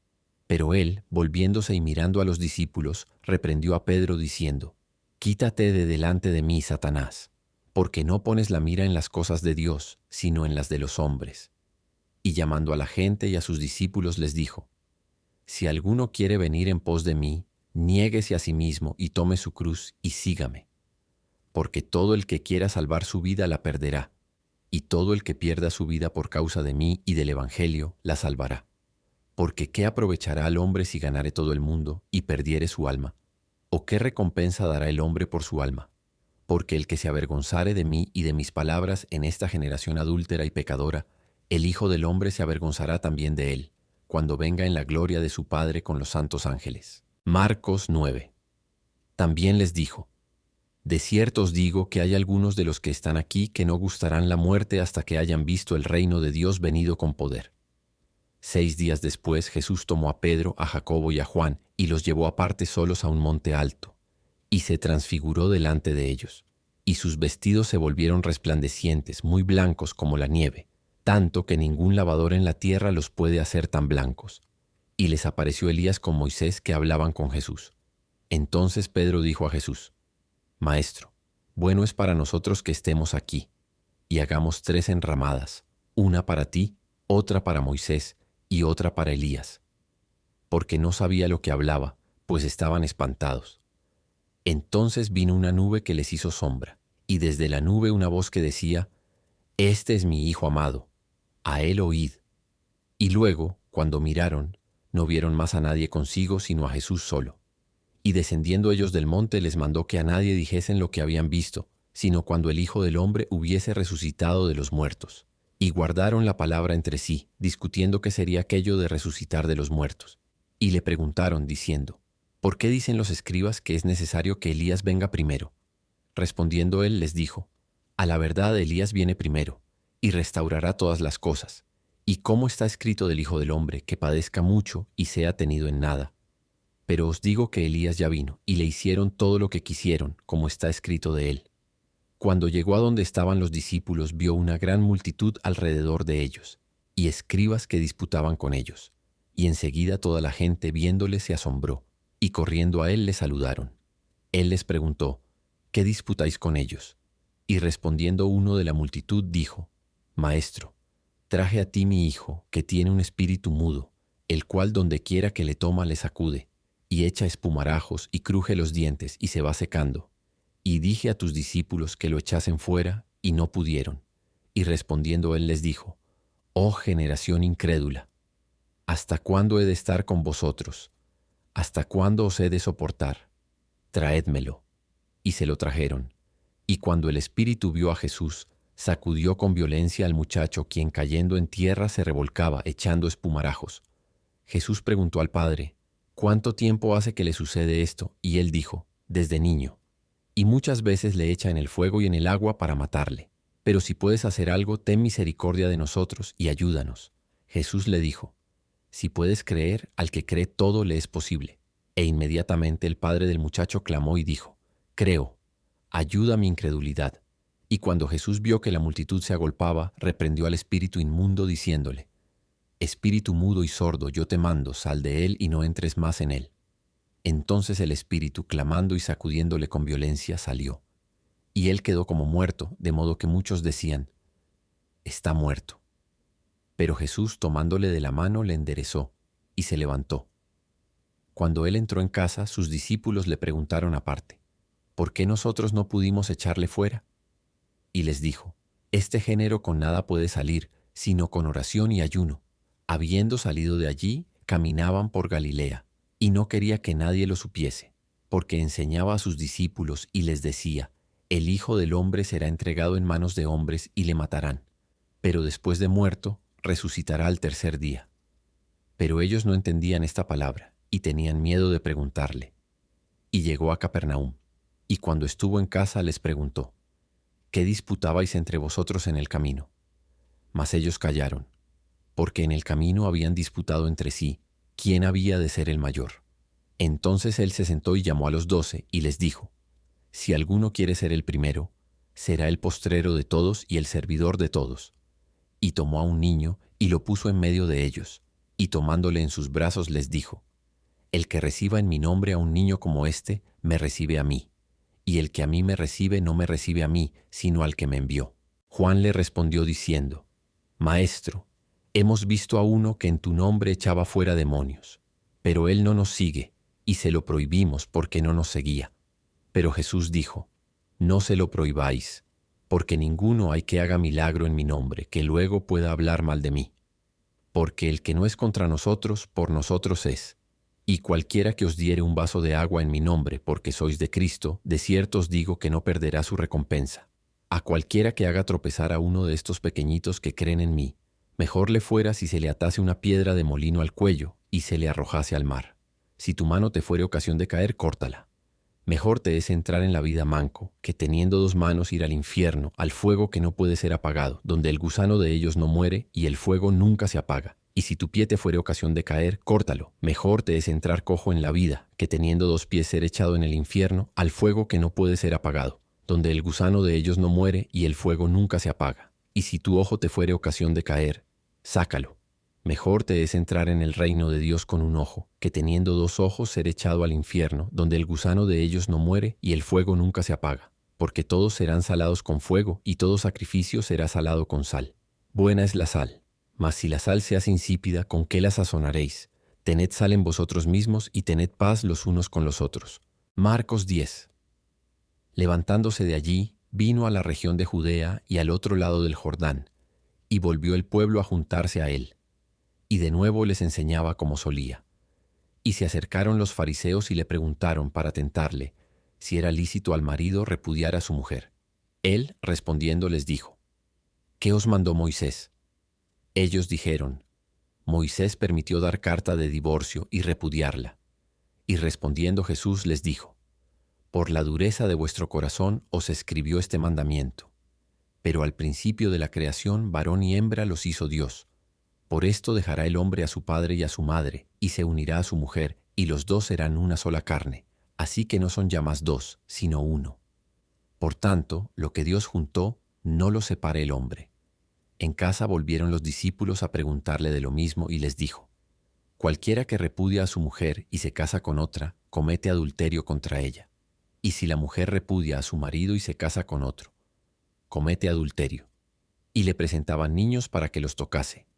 Pero él, volviéndose y mirando a los discípulos, reprendió a Pedro diciendo: «Quítate de delante de mí, Satanás, porque no pones la mira en las cosas de Dios, sino en las de los hombres». Y llamando a la gente y a sus discípulos les dijo: «Si alguno quiere venir en pos de mí, niéguese a sí mismo y tome su cruz y sígame. Porque todo el que quiera salvar su vida la perderá, y todo el que pierda su vida por causa de mí y del Evangelio la salvará. Porque ¿qué aprovechará al hombre si ganare todo el mundo y perdiere su alma? ¿O qué recompensa dará el hombre por su alma? Porque el que se avergonzare de mí y de mis palabras en esta generación adúltera y pecadora, el Hijo del Hombre se avergonzará también de él, cuando venga en la gloria de su Padre con los santos ángeles». Marcos 9. También les dijo: «De cierto os digo que hay algunos de los que están aquí que no gustarán la muerte hasta que hayan visto el reino de Dios venido con poder». 6 días después Jesús tomó a Pedro, a Jacobo y a Juan y los llevó aparte solos a un monte alto, y se transfiguró delante de ellos, y sus vestidos se volvieron resplandecientes, muy blancos como la nieve, tanto que ningún lavador en la tierra los puede hacer tan blancos. Y les apareció Elías con Moisés, que hablaban con Jesús. Entonces Pedro dijo a Jesús: «Maestro, bueno es para nosotros que estemos aquí, y hagamos 3 enramadas, una para ti, otra para Moisés y otra para Elías». Porque no sabía lo que hablaba, pues estaban espantados. Entonces vino una nube que les hizo sombra, y desde la nube una voz que decía: «Este es mi Hijo amado, a él oíd». Y luego, cuando miraron, no vieron más a nadie consigo sino a Jesús solo. Y descendiendo ellos del monte les mandó que a nadie dijesen lo que habían visto, sino cuando el Hijo del Hombre hubiese resucitado de los muertos. Y guardaron la palabra entre sí, discutiendo qué sería aquello de resucitar de los muertos. Y le preguntaron, diciendo: «¿Por qué dicen los escribas que es necesario que Elías venga primero?». Respondiendo él les dijo: «A la verdad Elías viene primero, y restaurará todas las cosas. Y cómo está escrito del Hijo del Hombre, que padezca mucho y sea tenido en nada. Pero os digo que Elías ya vino, y le hicieron todo lo que quisieron, como está escrito de él». Cuando llegó a donde estaban los discípulos, vio una gran multitud alrededor de ellos, y escribas que disputaban con ellos. Y enseguida toda la gente, viéndole, se asombró, y corriendo a él le saludaron. Él les preguntó: «¿Qué disputáis con ellos?». Y respondiendo uno de la multitud dijo: «Maestro, traje a ti mi hijo, que tiene un espíritu mudo, el cual donde quiera que le toma le sacude, y echa espumarajos y cruje los dientes y se va secando. Y dije a tus discípulos que lo echasen fuera, y no pudieron». Y respondiendo él les dijo: «Oh generación incrédula, ¿hasta cuándo he de estar con vosotros? ¿Hasta cuándo os he de soportar? Traédmelo». Y se lo trajeron. Y cuando el espíritu vio a Jesús, sacudió con violencia al muchacho, quien cayendo en tierra se revolcaba, echando espumarajos. Jesús preguntó al padre: «¿Cuánto tiempo hace que le sucede esto?». Y él dijo: «Desde niño. Y muchas veces le echa en el fuego y en el agua para matarle. Pero si puedes hacer algo, ten misericordia de nosotros y ayúdanos». Jesús le dijo: «Si puedes creer, al que cree todo le es posible». E inmediatamente el padre del muchacho clamó y dijo: «Creo, ayuda mi incredulidad». Y cuando Jesús vio que la multitud se agolpaba, reprendió al espíritu inmundo, diciéndole: «Espíritu mudo y sordo, yo te mando, sal de él y no entres más en él». Entonces el espíritu, clamando y sacudiéndole con violencia, salió. Y él quedó como muerto, de modo que muchos decían: «Está muerto». Pero Jesús, tomándole de la mano, le enderezó, y se levantó. Cuando él entró en casa, sus discípulos le preguntaron aparte: «¿Por qué nosotros no pudimos echarle fuera?». Y les dijo: «Este género con nada puede salir, sino con oración y ayuno». Habiendo salido de allí, caminaban por Galilea, y no quería que nadie lo supiese, porque enseñaba a sus discípulos y les decía: «El Hijo del Hombre será entregado en manos de hombres y le matarán, pero después de muerto, resucitará al 3er día». Pero ellos no entendían esta palabra, y tenían miedo de preguntarle. Y llegó a Capernaum, y cuando estuvo en casa les preguntó: «¿Qué disputabais entre vosotros en el camino?». Mas ellos callaron, porque en el camino habían disputado entre sí quién había de ser el mayor. Entonces él se sentó y llamó a los 12 y les dijo: Si alguno quiere ser el primero, será el postrero de todos y el servidor de todos. Y tomó a un niño y lo puso en medio de ellos, y tomándole en sus brazos les dijo: El que reciba en mi nombre a un niño como este, me recibe a mí, y el que a mí me recibe no me recibe a mí, sino al que me envió. Juan le respondió diciendo: Maestro, hemos visto a uno que en tu nombre echaba fuera demonios, pero él no nos sigue, y se lo prohibimos porque no nos seguía. Pero Jesús dijo: No se lo prohibáis, porque ninguno hay que haga milagro en mi nombre, que luego pueda hablar mal de mí. Porque el que no es contra nosotros, por nosotros es. Y cualquiera que os diere un vaso de agua en mi nombre, porque sois de Cristo, de cierto os digo que no perderá su recompensa. A cualquiera que haga tropezar a uno de estos pequeñitos que creen en mí, mejor le fuera si se le atase una piedra de molino al cuello y se le arrojase al mar. Si tu mano te fuere ocasión de caer, córtala. Mejor te es entrar en la vida manco, que teniendo 2 manos ir al infierno, al fuego que no puede ser apagado, donde el gusano de ellos no muere y el fuego nunca se apaga. Y si tu pie te fuere ocasión de caer, córtalo. Mejor te es entrar cojo en la vida, que teniendo 2 pies ser echado en el infierno, al fuego que no puede ser apagado, donde el gusano de ellos no muere y el fuego nunca se apaga. Y si tu ojo te fuere ocasión de caer, sácalo. Mejor te es entrar en el reino de Dios con un ojo, que teniendo 2 ojos ser echado al infierno, donde el gusano de ellos no muere y el fuego nunca se apaga, porque todos serán salados con fuego y todo sacrificio será salado con sal. Buena es la sal, mas si la sal se hace insípida, ¿con qué la sazonaréis? Tened sal en vosotros mismos y tened paz los unos con los otros. Marcos 10. Levantándose de allí, vino a la región de Judea y al otro lado del Jordán, y volvió el pueblo a juntarse a él. Y de nuevo les enseñaba como solía. Y se acercaron los fariseos y le preguntaron para tentarle si era lícito al marido repudiar a su mujer. Él, respondiendo, les dijo: ¿Qué os mandó Moisés? Ellos dijeron: Moisés permitió dar carta de divorcio y repudiarla. Y respondiendo Jesús les dijo: Por la dureza de vuestro corazón os escribió este mandamiento. Pero al principio de la creación varón y hembra los hizo Dios. Por esto dejará el hombre a su padre y a su madre, y se unirá a su mujer, y los 2 serán una sola carne. Así que no son ya más 2, sino uno. Por tanto, lo que Dios juntó, no lo separe el hombre. En casa volvieron los discípulos a preguntarle de lo mismo, y les dijo: Cualquiera que repudia a su mujer y se casa con otra, comete adulterio contra ella. Y si la mujer repudia a su marido y se casa con otro, comete adulterio. Y le presentaban niños para que los tocase.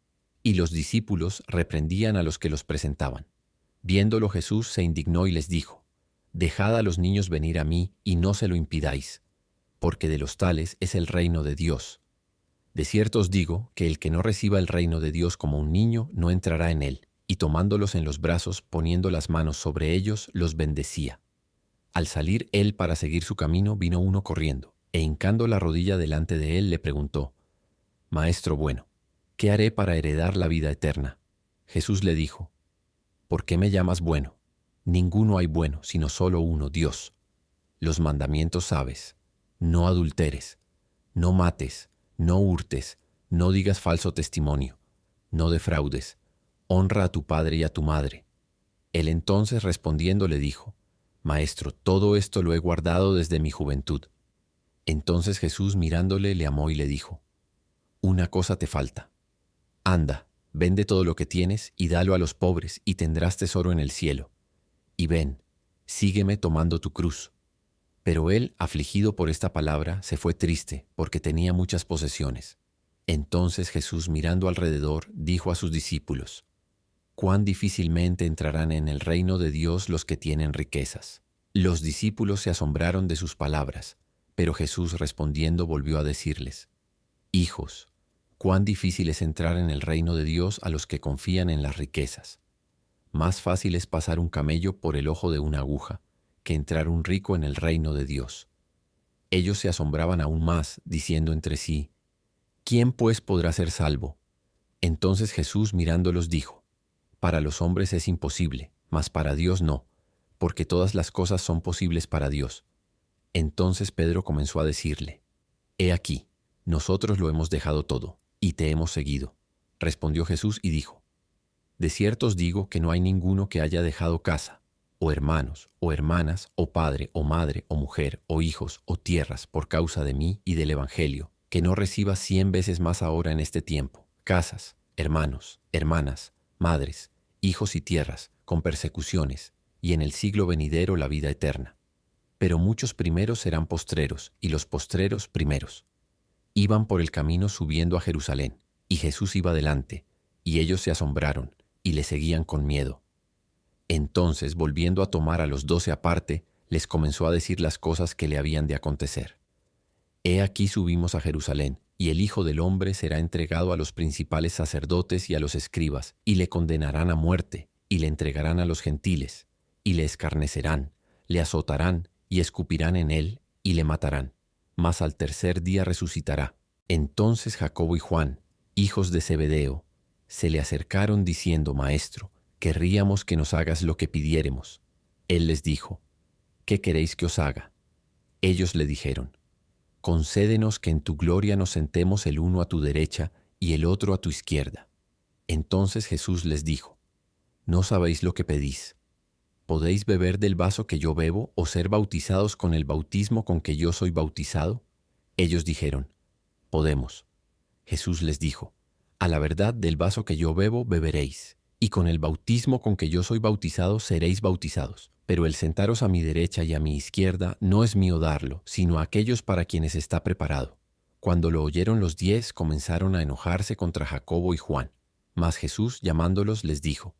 Y los discípulos reprendían a los que los presentaban. Viéndolo Jesús se indignó y les dijo: Dejad a los niños venir a mí y no se lo impidáis, porque de los tales es el reino de Dios. De cierto os digo que el que no reciba el reino de Dios como un niño no entrará en él. Y tomándolos en los brazos, poniendo las manos sobre ellos, los bendecía. Al salir él para seguir su camino, vino uno corriendo, e hincando la rodilla delante de él le preguntó: Maestro bueno, ¿qué haré para heredar la vida eterna? Jesús le dijo: ¿Por qué me llamas bueno? Ninguno hay bueno, sino solo uno, Dios. Los mandamientos sabes: no adulteres, no mates, no hurtes, no digas falso testimonio, no defraudes, honra a tu padre y a tu madre. Él entonces respondiendo le dijo: Maestro, todo esto lo he guardado desde mi juventud. Entonces Jesús mirándole le amó y le dijo: Una cosa te falta. Anda, vende todo lo que tienes y dalo a los pobres y tendrás tesoro en el cielo. Y ven, sígueme tomando tu cruz. Pero él, afligido por esta palabra, se fue triste, porque tenía muchas posesiones. Entonces Jesús, mirando alrededor, dijo a sus discípulos: Cuán difícilmente entrarán en el reino de Dios los que tienen riquezas. Los discípulos se asombraron de sus palabras, pero Jesús respondiendo volvió a decirles: Hijos, cuán difícil es entrar en el reino de Dios a los que confían en las riquezas. Más fácil es pasar un camello por el ojo de una aguja que entrar un rico en el reino de Dios. Ellos se asombraban aún más, diciendo entre sí: ¿Quién pues podrá ser salvo? Entonces Jesús mirándolos dijo: Para los hombres es imposible, mas para Dios no, porque todas las cosas son posibles para Dios. Entonces Pedro comenzó a decirle: He aquí, nosotros lo hemos dejado todo, y te hemos seguido. Respondió Jesús y dijo: De cierto os digo que no hay ninguno que haya dejado casa, o hermanos, o hermanas, o padre, o madre, o mujer, o hijos, o tierras, por causa de mí y del Evangelio, que no recibas 100 veces más ahora en este tiempo, casas, hermanos, hermanas, madres, hijos y tierras, con persecuciones, y en el siglo venidero la vida eterna. Pero muchos primeros serán postreros, y los postreros primeros. Iban por el camino subiendo a Jerusalén, y Jesús iba delante, y ellos se asombraron, y le seguían con miedo. Entonces, volviendo a tomar a los 12 aparte, les comenzó a decir las cosas que le habían de acontecer. He aquí subimos a Jerusalén, y el Hijo del Hombre será entregado a los principales sacerdotes y a los escribas, y le condenarán a muerte, y le entregarán a los gentiles, y le escarnecerán, le azotarán, y escupirán en él, y le matarán. Mas al tercer día resucitará. Entonces Jacobo y Juan, hijos de Zebedeo, se le acercaron diciendo: Maestro, querríamos que nos hagas lo que pidiéremos. Él les dijo: ¿Qué queréis que os haga? Ellos le dijeron: Concédenos que en tu gloria nos sentemos el uno a tu derecha y el otro a tu izquierda. Entonces Jesús les dijo: No sabéis lo que pedís. ¿Podéis beber del vaso que yo bebo o ser bautizados con el bautismo con que yo soy bautizado? Ellos dijeron: Podemos. Jesús les dijo: A la verdad, del vaso que yo bebo beberéis, y con el bautismo con que yo soy bautizado seréis bautizados. Pero el sentaros a mi derecha y a mi izquierda no es mío darlo, sino a aquellos para quienes está preparado. Cuando lo oyeron los 10, comenzaron a enojarse contra Jacobo y Juan. Mas Jesús, llamándolos, les dijo: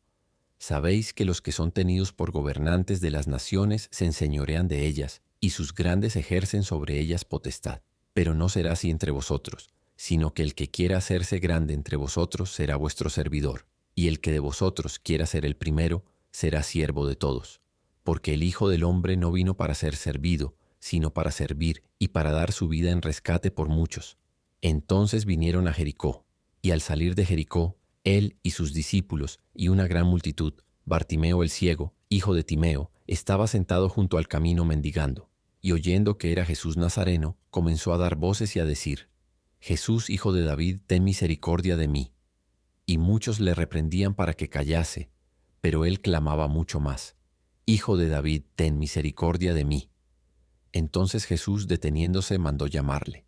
Sabéis que los que son tenidos por gobernantes de las naciones se enseñorean de ellas, y sus grandes ejercen sobre ellas potestad. Pero no será así entre vosotros, sino que el que quiera hacerse grande entre vosotros será vuestro servidor, y el que de vosotros quiera ser el primero será siervo de todos. Porque el Hijo del Hombre no vino para ser servido, sino para servir y para dar su vida en rescate por muchos. Entonces vinieron a Jericó, y al salir de Jericó, él y sus discípulos y una gran multitud, Bartimeo el ciego, hijo de Timeo, estaba sentado junto al camino mendigando, y oyendo que era Jesús Nazareno, comenzó a dar voces y a decir: Jesús, hijo de David, ten misericordia de mí. Y muchos le reprendían para que callase, pero él clamaba mucho más: Hijo de David, ten misericordia de mí. Entonces Jesús, deteniéndose, mandó llamarle,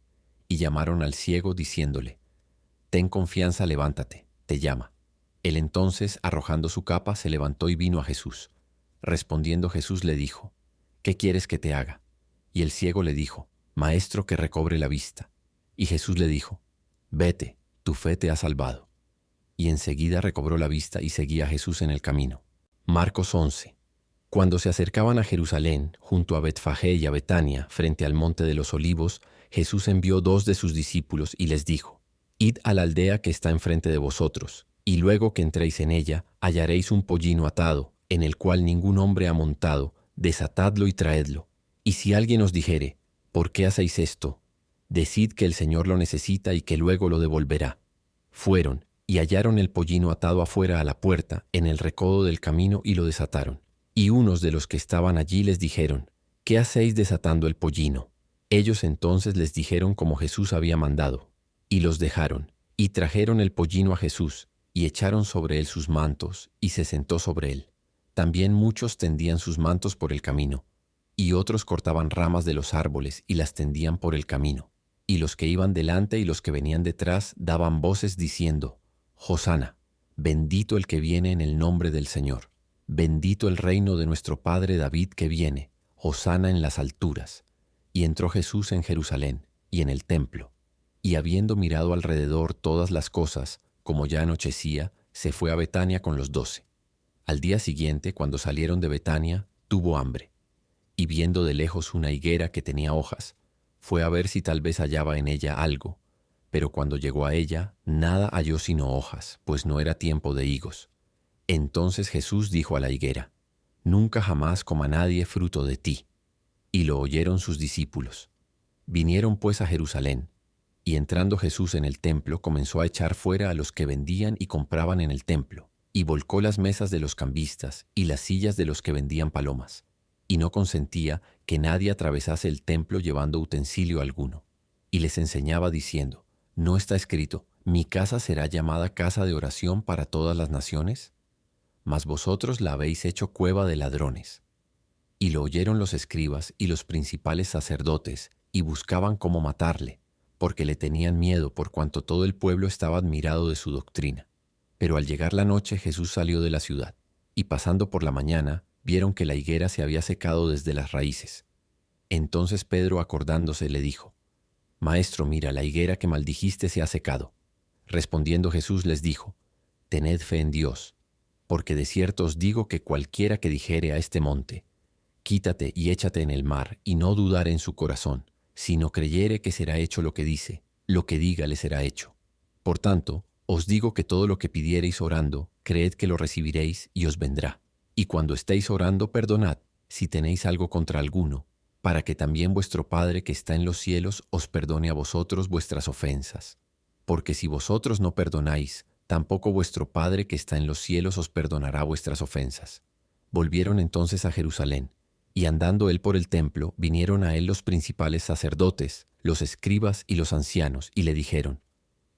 y llamaron al ciego diciéndole: Ten confianza, levántate, te llama. Él entonces, arrojando su capa, se levantó y vino a Jesús. Respondiendo Jesús le dijo: ¿Qué quieres que te haga? Y el ciego le dijo: Maestro, que recobre la vista. Y Jesús le dijo: Vete, tu fe te ha salvado. Y enseguida recobró la vista y seguía a Jesús en el camino. Marcos 11. Cuando se acercaban a Jerusalén, junto a Betfagé y a Betania, frente al monte de los Olivos, Jesús envió 2 de sus discípulos y les dijo: Id a la aldea que está enfrente de vosotros, y luego que entréis en ella, hallaréis un pollino atado, en el cual ningún hombre ha montado, desatadlo y traedlo. Y si alguien os dijere: ¿Por qué hacéis esto?, decid que el Señor lo necesita y que luego lo devolverá. Fueron, y hallaron el pollino atado afuera a la puerta, en el recodo del camino, y lo desataron. Y unos de los que estaban allí les dijeron: ¿Qué hacéis desatando el pollino? Ellos entonces les dijeron como Jesús había mandado. Y los dejaron, y trajeron el pollino a Jesús, y echaron sobre él sus mantos, y se sentó sobre él. También muchos tendían sus mantos por el camino, y otros cortaban ramas de los árboles y las tendían por el camino. Y los que iban delante y los que venían detrás daban voces diciendo: Hosana, bendito el que viene en el nombre del Señor. Bendito el reino de nuestro padre David que viene, Hosana en las alturas. Y entró Jesús en Jerusalén y en el templo, y habiendo mirado alrededor todas las cosas, como ya anochecía, se fue a Betania con los 12. Al día siguiente, cuando salieron de Betania, tuvo hambre, y viendo de lejos una higuera que tenía hojas, fue a ver si tal vez hallaba en ella algo, pero cuando llegó a ella, nada halló sino hojas, pues no era tiempo de higos. Entonces Jesús dijo a la higuera: Nunca jamás coma nadie fruto de ti. Y lo oyeron sus discípulos. Vinieron pues a Jerusalén, y entrando Jesús en el templo, comenzó a echar fuera a los que vendían y compraban en el templo, y volcó las mesas de los cambistas y las sillas de los que vendían palomas, y no consentía que nadie atravesase el templo llevando utensilio alguno. Y les enseñaba diciendo: ¿No está escrito: Mi casa será llamada casa de oración para todas las naciones? mas vosotros la habéis hecho cueva de ladrones. Y lo oyeron los escribas y los principales sacerdotes, y buscaban cómo matarle, porque le tenían miedo por cuanto todo el pueblo estaba admirado de su doctrina. Pero al llegar la noche Jesús salió de la ciudad, y pasando por la mañana, vieron que la higuera se había secado desde las raíces. Entonces Pedro, acordándose, le dijo: Maestro, mira, la higuera que maldijiste se ha secado. Respondiendo Jesús les dijo: Tened fe en Dios, porque de cierto os digo que cualquiera que dijere a este monte: Quítate y échate en el mar, y no dudare en su corazón, sino creyere que será hecho lo que dice, lo que diga le será hecho. Por tanto, os digo que todo lo que pidiereis orando, creed que lo recibiréis y os vendrá. Y cuando estéis orando, perdonad, si tenéis algo contra alguno, para que también vuestro Padre que está en los cielos os perdone a vosotros vuestras ofensas. Porque si vosotros no perdonáis, tampoco vuestro Padre que está en los cielos os perdonará vuestras ofensas. Volvieron entonces a Jerusalén, y andando él por el templo, vinieron a él los principales sacerdotes, los escribas y los ancianos, y le dijeron: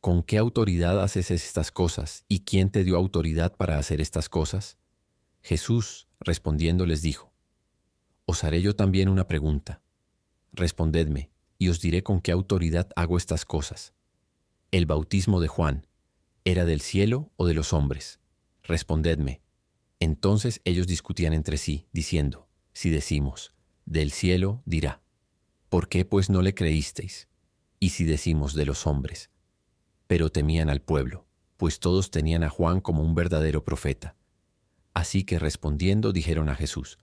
¿Con qué autoridad haces estas cosas? ¿Y quién te dio autoridad para hacer estas cosas? Jesús, respondiendo, les dijo: Os haré yo también una pregunta. Respondedme, y os diré con qué autoridad hago estas cosas. ¿El bautismo de Juan era del cielo o de los hombres? Respondedme. Entonces ellos discutían entre sí, diciendo: Si decimos, del cielo, dirá: ¿Por qué pues no le creísteis? Y si decimos, de los hombres. Pero temían al pueblo, pues todos tenían a Juan como un verdadero profeta. Así que respondiendo dijeron a Jesús: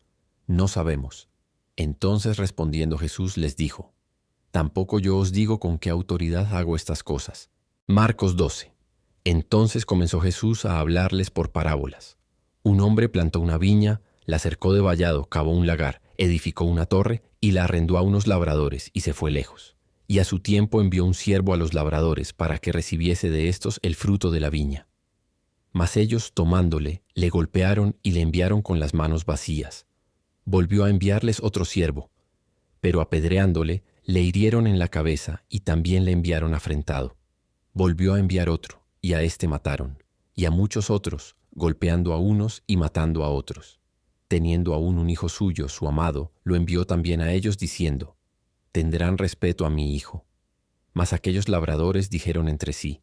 No sabemos. Entonces respondiendo Jesús les dijo: Tampoco yo os digo con qué autoridad hago estas cosas. Marcos 12. Entonces comenzó Jesús a hablarles por parábolas. Un hombre plantó una viña, la cercó de vallado, cavó un lagar, edificó una torre y la arrendó a unos labradores y se fue lejos. Y a su tiempo envió un siervo a los labradores para que recibiese de éstos el fruto de la viña. Mas ellos, tomándole, le golpearon y le enviaron con las manos vacías. Volvió a enviarles otro siervo, pero apedreándole, le hirieron en la cabeza y también le enviaron afrentado. Volvió a enviar otro, y a éste mataron, y a muchos otros, golpeando a unos y matando a otros. Teniendo aún un hijo suyo, su amado, lo envió también a ellos diciendo: Tendrán respeto a mi hijo. Mas aquellos labradores dijeron entre sí: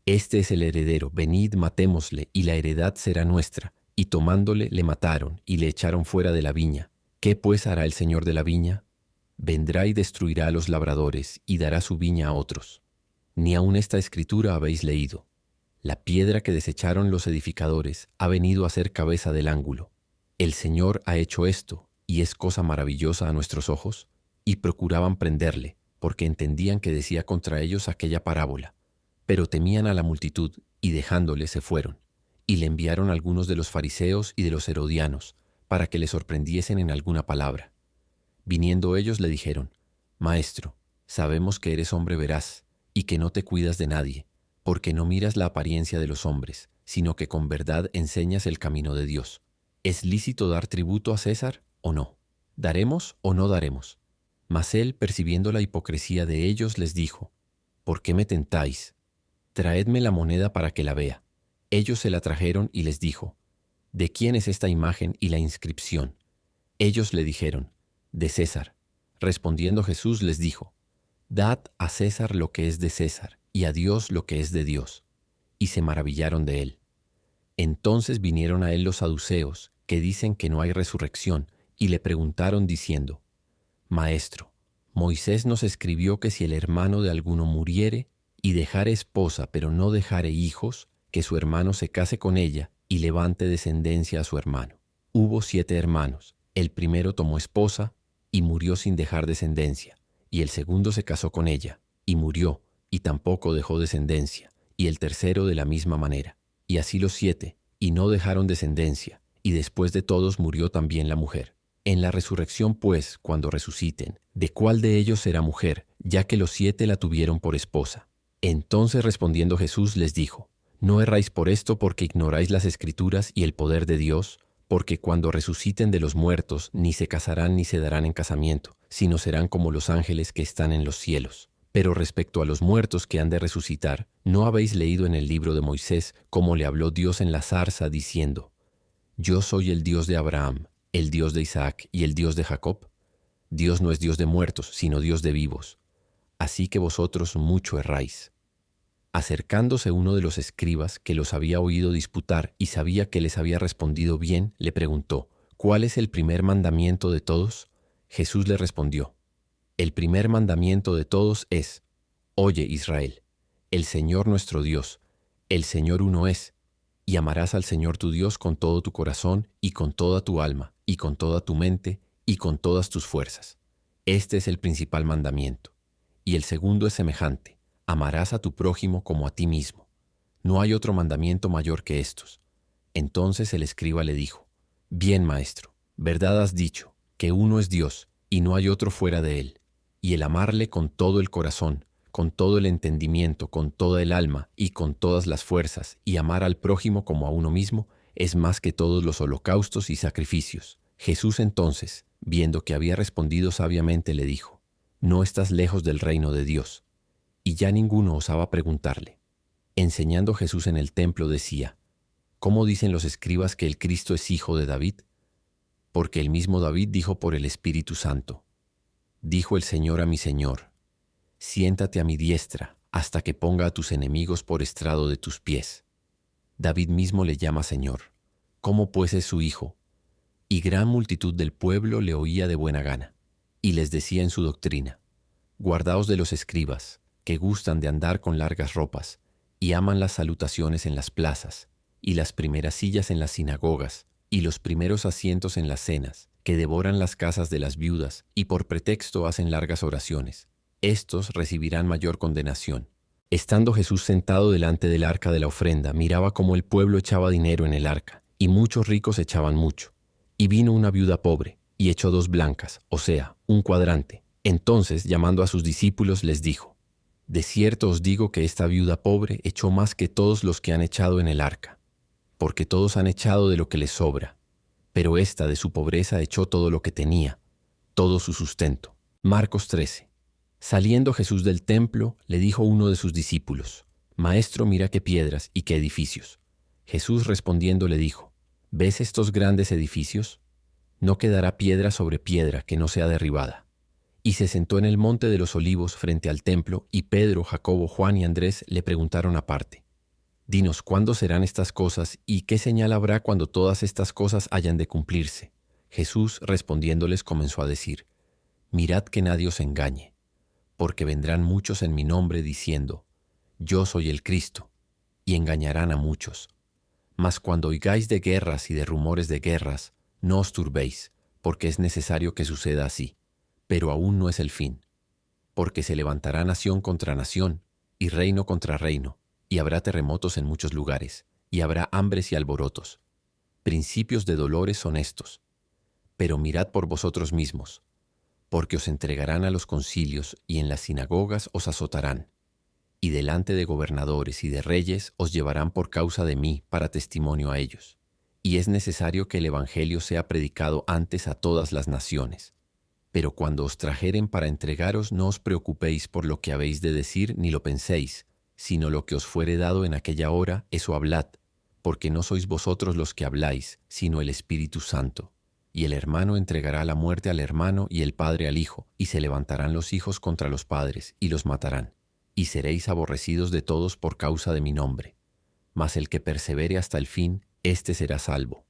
Este es el heredero, venid, matémosle, y la heredad será nuestra. Y tomándole, le mataron, y le echaron fuera de la viña. ¿Qué pues hará el señor de la viña? Vendrá y destruirá a los labradores, y dará su viña a otros. Ni aun esta escritura habéis leído: La piedra que desecharon los edificadores ha venido a ser cabeza del ángulo. El Señor ha hecho esto, y es cosa maravillosa a nuestros ojos. Y procuraban prenderle, porque entendían que decía contra ellos aquella parábola. Pero temían a la multitud, y dejándole se fueron. Y le enviaron algunos de los fariseos y de los herodianos, para que le sorprendiesen en alguna palabra. Viniendo ellos le dijeron: Maestro, sabemos que eres hombre veraz, y que no te cuidas de nadie, porque no miras la apariencia de los hombres, sino que con verdad enseñas el camino de Dios. ¿Es lícito dar tributo a César o no? ¿Daremos o no daremos? Mas él, percibiendo la hipocresía de ellos, les dijo: ¿Por qué me tentáis? Traedme la moneda para que la vea. Ellos se la trajeron y les dijo: ¿De quién es esta imagen y la inscripción? Ellos le dijeron: de César. Respondiendo Jesús les dijo: Dad a César lo que es de César, y a Dios lo que es de Dios. Y se maravillaron de él. Entonces vinieron a él los saduceos, que dicen que no hay resurrección, y le preguntaron diciendo: Maestro, Moisés nos escribió que si el hermano de alguno muriere y dejare esposa pero no dejare hijos, que su hermano se case con ella y levante descendencia a su hermano. Hubo 7 hermanos. El primero tomó esposa y murió sin dejar descendencia, y el segundo se casó con ella y murió y tampoco dejó descendencia, y el tercero de la misma manera. Y así los 7, y no dejaron descendencia, y después de todos murió también la mujer. En la resurrección, pues, cuando resuciten, ¿de cuál de ellos será mujer, ya que los 7 la tuvieron por esposa? Entonces respondiendo Jesús les dijo: No erráis por esto, porque ignoráis las Escrituras y el poder de Dios, porque cuando resuciten de los muertos, ni se casarán ni se darán en casamiento, sino serán como los ángeles que están en los cielos. Pero respecto a los muertos que han de resucitar, ¿no habéis leído en el libro de Moisés cómo le habló Dios en la zarza, diciendo: Yo soy el Dios de Abraham, el Dios de Isaac y el Dios de Jacob. Dios no es Dios de muertos, sino Dios de vivos. Así que vosotros mucho erráis. Acercándose uno de los escribas, que los había oído disputar y sabía que les había respondido bien, le preguntó: ¿Cuál es el primer mandamiento de todos? Jesús le respondió: El primer mandamiento de todos es: Oye, Israel, el Señor nuestro Dios, el Señor uno es, y amarás al Señor tu Dios con todo tu corazón y con toda tu alma y con toda tu mente y con todas tus fuerzas. Este es el principal mandamiento. Y el segundo es semejante: amarás a tu prójimo como a ti mismo. No hay otro mandamiento mayor que estos. Entonces el escriba le dijo: Bien, maestro, verdad has dicho, que uno es Dios y no hay otro fuera de él, y el amarle con todo el corazón, con todo el entendimiento, con toda el alma y con todas las fuerzas, y amar al prójimo como a uno mismo, es más que todos los holocaustos y sacrificios. Jesús entonces, viendo que había respondido sabiamente, le dijo: No estás lejos del reino de Dios. Y ya ninguno osaba preguntarle. Enseñando Jesús en el templo decía: ¿Cómo dicen los escribas que el Cristo es hijo de David? Porque el mismo David dijo por el Espíritu Santo: Dijo el Señor a mi Señor: Siéntate a mi diestra hasta que ponga a tus enemigos por estrado de tus pies. David mismo le llama Señor. ¿Cómo pues es su hijo? Y gran multitud del pueblo le oía de buena gana, y les decía en su doctrina: Guardaos de los escribas, que gustan de andar con largas ropas, y aman las salutaciones en las plazas, y las primeras sillas en las sinagogas, y los primeros asientos en las cenas, que devoran las casas de las viudas, y por pretexto hacen largas oraciones. Estos recibirán mayor condenación. Estando Jesús sentado delante del arca de la ofrenda, miraba cómo el pueblo echaba dinero en el arca, y muchos ricos echaban mucho. Y vino una viuda pobre, y echó 2 blancas, o sea, un cuadrante. Entonces, llamando a sus discípulos, les dijo: De cierto os digo que esta viuda pobre echó más que todos los que han echado en el arca, porque todos han echado de lo que les sobra, pero ésta de su pobreza echó todo lo que tenía, todo su sustento. Marcos 13. Saliendo Jesús del templo, le dijo uno de sus discípulos: Maestro, mira qué piedras y qué edificios. Jesús respondiendo le dijo: ¿Ves estos grandes edificios? No quedará piedra sobre piedra que no sea derribada. Y se sentó en el monte de los olivos frente al templo, y Pedro, Jacobo, Juan y Andrés le preguntaron aparte: Dinos, ¿cuándo serán estas cosas y qué señal habrá cuando todas estas cosas hayan de cumplirse? Jesús respondiéndoles comenzó a decir: Mirad que nadie os engañe, porque vendrán muchos en mi nombre diciendo: Yo soy el Cristo, y engañarán a muchos. Mas cuando oigáis de guerras y de rumores de guerras, no os turbéis, porque es necesario que suceda así, pero aún no es el fin. Porque se levantará nación contra nación, y reino contra reino, y habrá terremotos en muchos lugares, y habrá hambres y alborotos. Principios de dolores son estos. Pero mirad por vosotros mismos, porque os entregarán a los concilios, y en las sinagogas os azotarán, y delante de gobernadores y de reyes os llevarán por causa de mí para testimonio a ellos. Y es necesario que el evangelio sea predicado antes a todas las naciones. Pero cuando os trajeren para entregaros, no os preocupéis por lo que habéis de decir ni lo penséis, sino lo que os fuere dado en aquella hora, eso hablad, porque no sois vosotros los que habláis, sino el Espíritu Santo. Y el hermano entregará la muerte al hermano y el padre al hijo, y se levantarán los hijos contra los padres, y los matarán. Y seréis aborrecidos de todos por causa de mi nombre. Mas el que persevere hasta el fin, éste será salvo.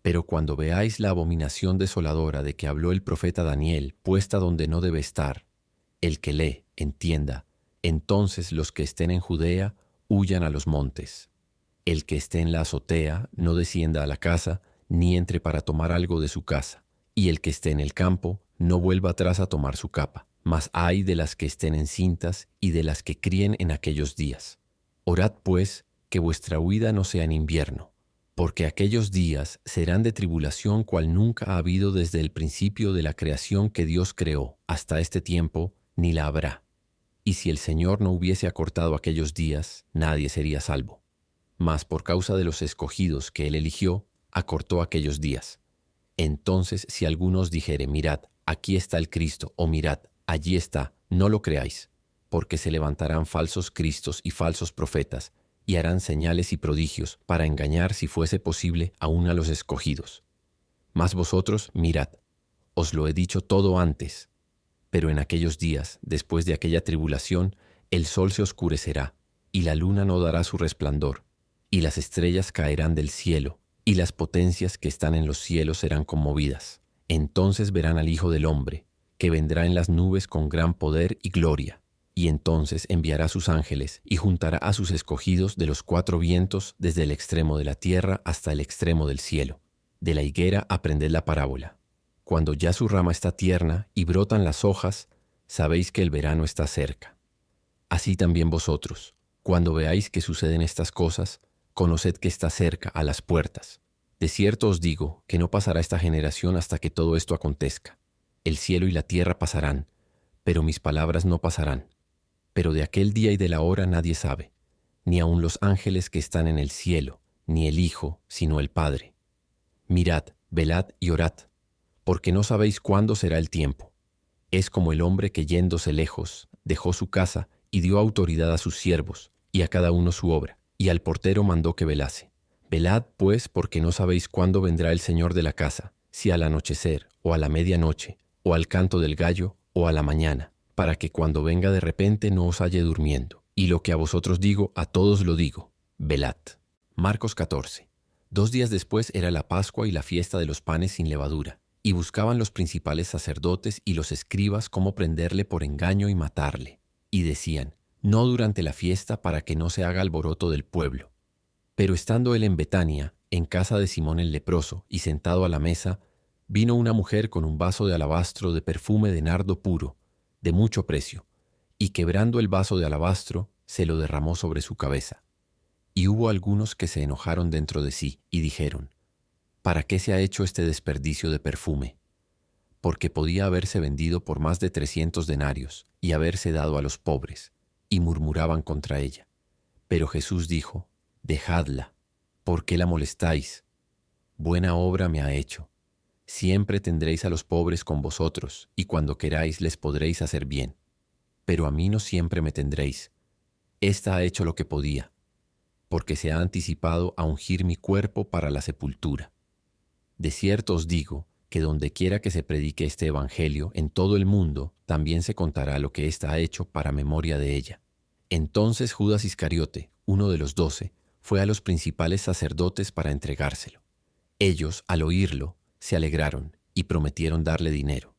Pero cuando veáis la abominación desoladora de que habló el profeta Daniel, puesta donde no debe estar, el que lee, entienda, entonces los que estén en Judea, huyan a los montes. El que esté en la azotea, no descienda a la casa, ni entre para tomar algo de su casa. Y el que esté en el campo, no vuelva atrás a tomar su capa. Mas ay de las que estén encintas y de las que críen en aquellos días. Orad pues, que vuestra huida no sea en invierno, porque aquellos días serán de tribulación cual nunca ha habido desde el principio de la creación que Dios creó, hasta este tiempo, ni la habrá. Y si el Señor no hubiese acortado aquellos días, nadie sería salvo. Mas por causa de los escogidos que Él eligió, acortó aquellos días. Entonces, si alguno os dijere: mirad, aquí está el Cristo, o mirad, allí está, no lo creáis, porque se levantarán falsos cristos y falsos profetas, y harán señales y prodigios para engañar, si fuese posible, aún a los escogidos. Mas vosotros mirad, os lo he dicho todo antes. Pero en aquellos días, después de aquella tribulación, el sol se oscurecerá, y la luna no dará su resplandor, y las estrellas caerán del cielo, y las potencias que están en los cielos serán conmovidas. Entonces verán al Hijo del Hombre, que vendrá en las nubes con gran poder y gloria. Y entonces enviará sus ángeles, y juntará a sus escogidos de los cuatro vientos, desde el extremo de la tierra hasta el extremo del cielo. De la higuera aprended la parábola. Cuando ya su rama está tierna y brotan las hojas, sabéis que el verano está cerca. Así también vosotros, cuando veáis que suceden estas cosas, conoced que está cerca, a las puertas. De cierto os digo que no pasará esta generación hasta que todo esto acontezca. El cielo y la tierra pasarán, pero mis palabras no pasarán. Pero de aquel día y de la hora nadie sabe, ni aun los ángeles que están en el cielo, ni el Hijo, sino el Padre. Mirad, velad y orad, porque no sabéis cuándo será el tiempo. Es como el hombre que yéndose lejos, dejó su casa y dio autoridad a sus siervos, y a cada uno su obra, y al portero mandó que velase. Velad, pues, porque no sabéis cuándo vendrá el Señor de la casa, si al anochecer, o a la medianoche, o al canto del gallo, o a la mañana, para que cuando venga de repente no os halle durmiendo. Y lo que a vosotros digo, a todos lo digo, velad. Marcos 14. 2 días después era la Pascua y la fiesta de los panes sin levadura. Y buscaban los principales sacerdotes y los escribas cómo prenderle por engaño y matarle. Y decían, no durante la fiesta, para que no se haga alboroto del pueblo. Pero estando él en Betania, en casa de Simón el leproso, y sentado a la mesa, vino una mujer con un vaso de alabastro de perfume de nardo puro, de mucho precio, y quebrando el vaso de alabastro, se lo derramó sobre su cabeza. Y hubo algunos que se enojaron dentro de sí, y dijeron, ¿para qué se ha hecho este desperdicio de perfume? Porque podía haberse vendido por más de 300 denarios y haberse dado a los pobres, y murmuraban contra ella. Pero Jesús dijo, dejadla, ¿por qué la molestáis? Buena obra me ha hecho. Siempre tendréis a los pobres con vosotros, y cuando queráis les podréis hacer bien. Pero a mí no siempre me tendréis. Esta ha hecho lo que podía, porque se ha anticipado a ungir mi cuerpo para la sepultura. De cierto os digo que dondequiera que se predique este evangelio en todo el mundo, también se contará lo que ésta ha hecho para memoria de ella. Entonces Judas Iscariote, uno de los 12, fue a los principales sacerdotes para entregárselo. Ellos, al oírlo, se alegraron y prometieron darle dinero.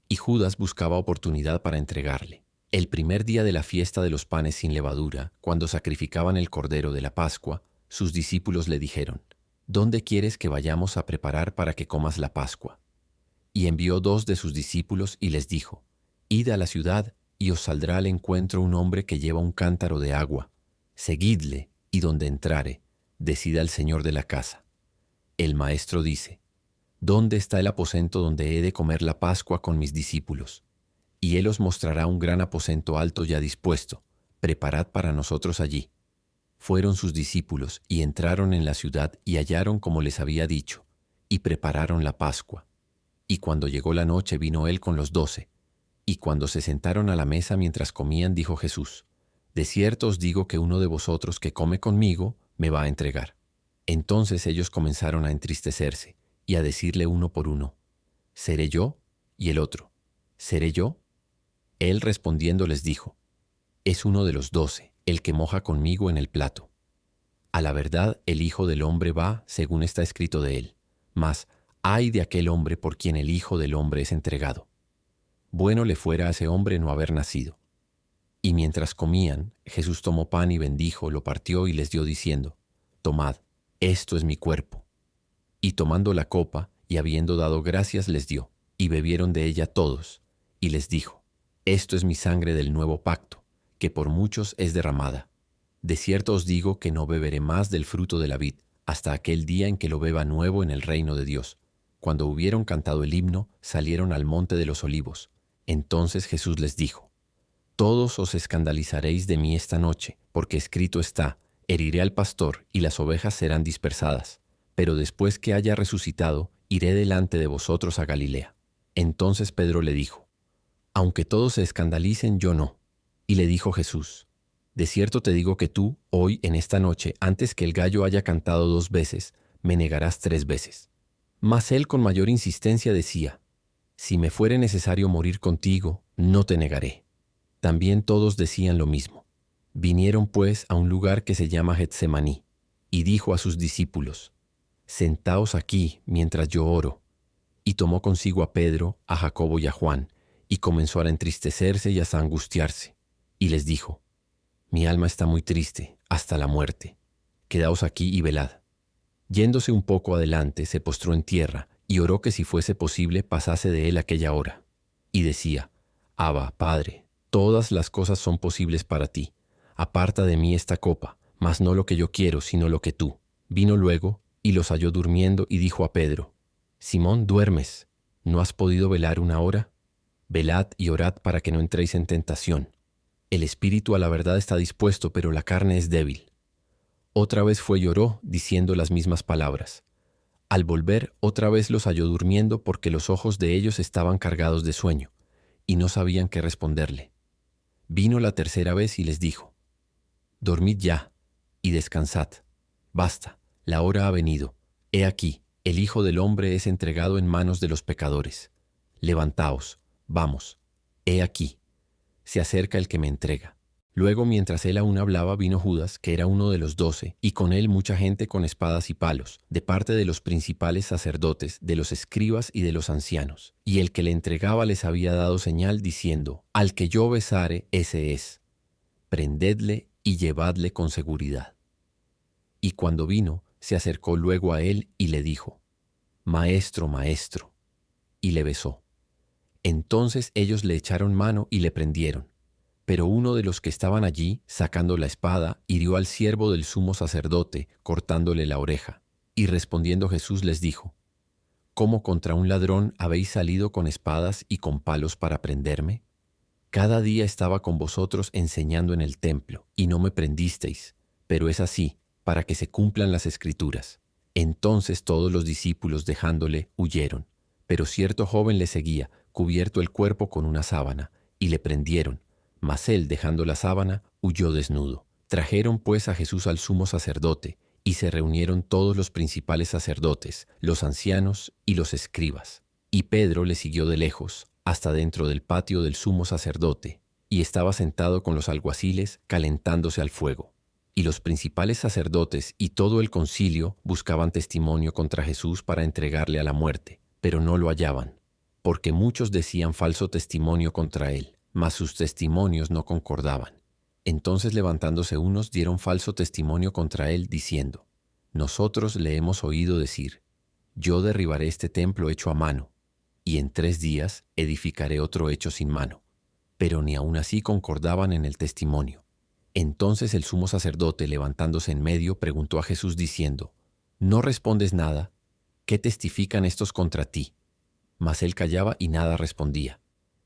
Y Judas buscaba oportunidad para entregarle. El primer día de la fiesta de los panes sin levadura, cuando sacrificaban el cordero de la Pascua, sus discípulos le dijeron, ¿dónde quieres que vayamos a preparar para que comas la Pascua? Y envió 2 de sus discípulos y les dijo, id a la ciudad y os saldrá al encuentro un hombre que lleva un cántaro de agua. Seguidle, y donde entrare, decida el señor de la casa. El maestro dice, ¿dónde está el aposento donde he de comer la Pascua con mis discípulos? Y él os mostrará un gran aposento alto ya dispuesto. Preparad para nosotros allí. Fueron sus discípulos y entraron en la ciudad y hallaron como les había dicho, y prepararon la Pascua. Y cuando llegó la noche vino él con los 12. Y cuando se sentaron a la mesa mientras comían, dijo Jesús, de cierto os digo que uno de vosotros que come conmigo me va a entregar. Entonces ellos comenzaron a entristecerse y a decirle uno por uno, ¿seré yo? Y el otro, ¿seré yo? Él respondiendo les dijo, es uno de los 12, el que moja conmigo en el plato. A la verdad, el Hijo del Hombre va según está escrito de él, mas ay de aquel hombre por quien el Hijo del Hombre es entregado. Bueno le fuera a ese hombre no haber nacido. Y mientras comían, Jesús tomó pan y bendijo, lo partió y les dio diciendo, tomad, esto es mi cuerpo. Y tomando la copa, y habiendo dado gracias, les dio, y bebieron de ella todos, y les dijo, esto es mi sangre del nuevo pacto, que por muchos es derramada. De cierto os digo que no beberé más del fruto de la vid, hasta aquel día en que lo beba nuevo en el reino de Dios. Cuando hubieron cantado el himno, salieron al monte de los olivos. Entonces Jesús les dijo, todos os escandalizaréis de mí esta noche, porque escrito está, heriré al pastor y las ovejas serán dispersadas. Pero después que haya resucitado, iré delante de vosotros a Galilea. Entonces Pedro le dijo, aunque todos se escandalicen, yo no. Y le dijo Jesús, De cierto te digo que tú, hoy, en esta noche, antes que el gallo haya cantado 2 veces, me negarás 3 veces. Mas él con mayor insistencia decía, si me fuere necesario morir contigo, no te negaré. También todos decían lo mismo. Vinieron pues a un lugar que se llama Getsemaní, y dijo a sus discípulos, sentaos aquí mientras yo oro. Y tomó consigo a Pedro, a Jacobo y a Juan, y comenzó a entristecerse y hasta angustiarse. Y les dijo, mi alma está muy triste, hasta la muerte. Quedaos aquí y velad. Yéndose un poco adelante, se postró en tierra, y oró que si fuese posible pasase de él aquella hora. Y decía, Abba, Padre, todas las cosas son posibles para ti. Aparta de mí esta copa, mas no lo que yo quiero, sino lo que tú. Vino luego, y los halló durmiendo, y dijo a Pedro, Simón, ¿duermes? ¿No has podido velar 1 hora? Velad y orad para que no entréis en tentación. El espíritu a la verdad está dispuesto, pero la carne es débil. Otra vez fue y oró, diciendo las mismas palabras. Al volver, otra vez los halló durmiendo, porque los ojos de ellos estaban cargados de sueño, y no sabían qué responderle. Vino la tercera vez y les dijo, dormid ya, y descansad. Basta, la hora ha venido. He aquí, el Hijo del Hombre es entregado en manos de los pecadores. Levantaos, vamos, he aquí. Se acerca el que me entrega. Luego, mientras él aún hablaba, vino Judas, que era uno de los 12, y con él mucha gente con espadas y palos, de parte de los principales sacerdotes, de los escribas y de los ancianos. Y el que le entregaba les había dado señal, diciendo, al que yo besare, ese es. Prendedle y llevadle con seguridad. Y cuando vino, se acercó luego a él y le dijo, Maestro, Maestro, y le besó. Entonces ellos le echaron mano y le prendieron. Pero uno de los que estaban allí, sacando la espada, hirió al siervo del sumo sacerdote, cortándole la oreja. Y respondiendo Jesús les dijo, ¿cómo contra un ladrón habéis salido con espadas y con palos para prenderme? Cada día estaba con vosotros enseñando en el templo, y no me prendisteis, pero es así, para que se cumplan las Escrituras. Entonces todos los discípulos, dejándole, huyeron. Pero cierto joven le seguía, cubierto el cuerpo con una sábana, y le prendieron. Mas él, dejando la sábana, huyó desnudo. Trajeron pues a Jesús al sumo sacerdote, y se reunieron todos los principales sacerdotes, los ancianos y los escribas. Y Pedro le siguió de lejos, hasta dentro del patio del sumo sacerdote, y estaba sentado con los alguaciles, calentándose al fuego. Y los principales sacerdotes y todo el concilio buscaban testimonio contra Jesús para entregarle a la muerte, pero no lo hallaban, porque muchos decían falso testimonio contra él, mas sus testimonios no concordaban. Entonces levantándose unos dieron falso testimonio contra él, diciendo, nosotros le hemos oído decir, yo derribaré este templo hecho a mano, y en 3 días edificaré otro hecho sin mano. Pero ni aun así concordaban en el testimonio. Entonces el sumo sacerdote, levantándose en medio, preguntó a Jesús diciendo, ¿no respondes nada? ¿Qué testifican estos contra ti? Mas él callaba y nada respondía.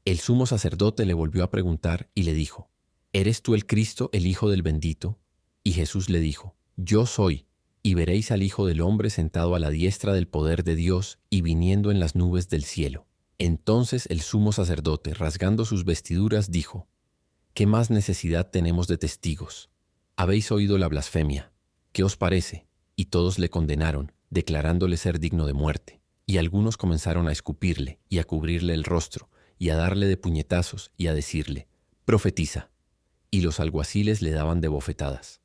El sumo sacerdote le volvió a preguntar y le dijo, ¿eres tú el Cristo, el Hijo del Bendito? Y Jesús le dijo, yo soy, y veréis al Hijo del Hombre sentado a la diestra del poder de Dios y viniendo en las nubes del cielo. Entonces el sumo sacerdote, rasgando sus vestiduras, dijo, ¿qué más necesidad tenemos de testigos? Habéis oído la blasfemia. ¿Qué os parece? Y todos le condenaron, declarándole ser digno de muerte. Y algunos comenzaron a escupirle y a cubrirle el rostro, y a darle de puñetazos y a decirle, profetiza. Y los alguaciles le daban de bofetadas.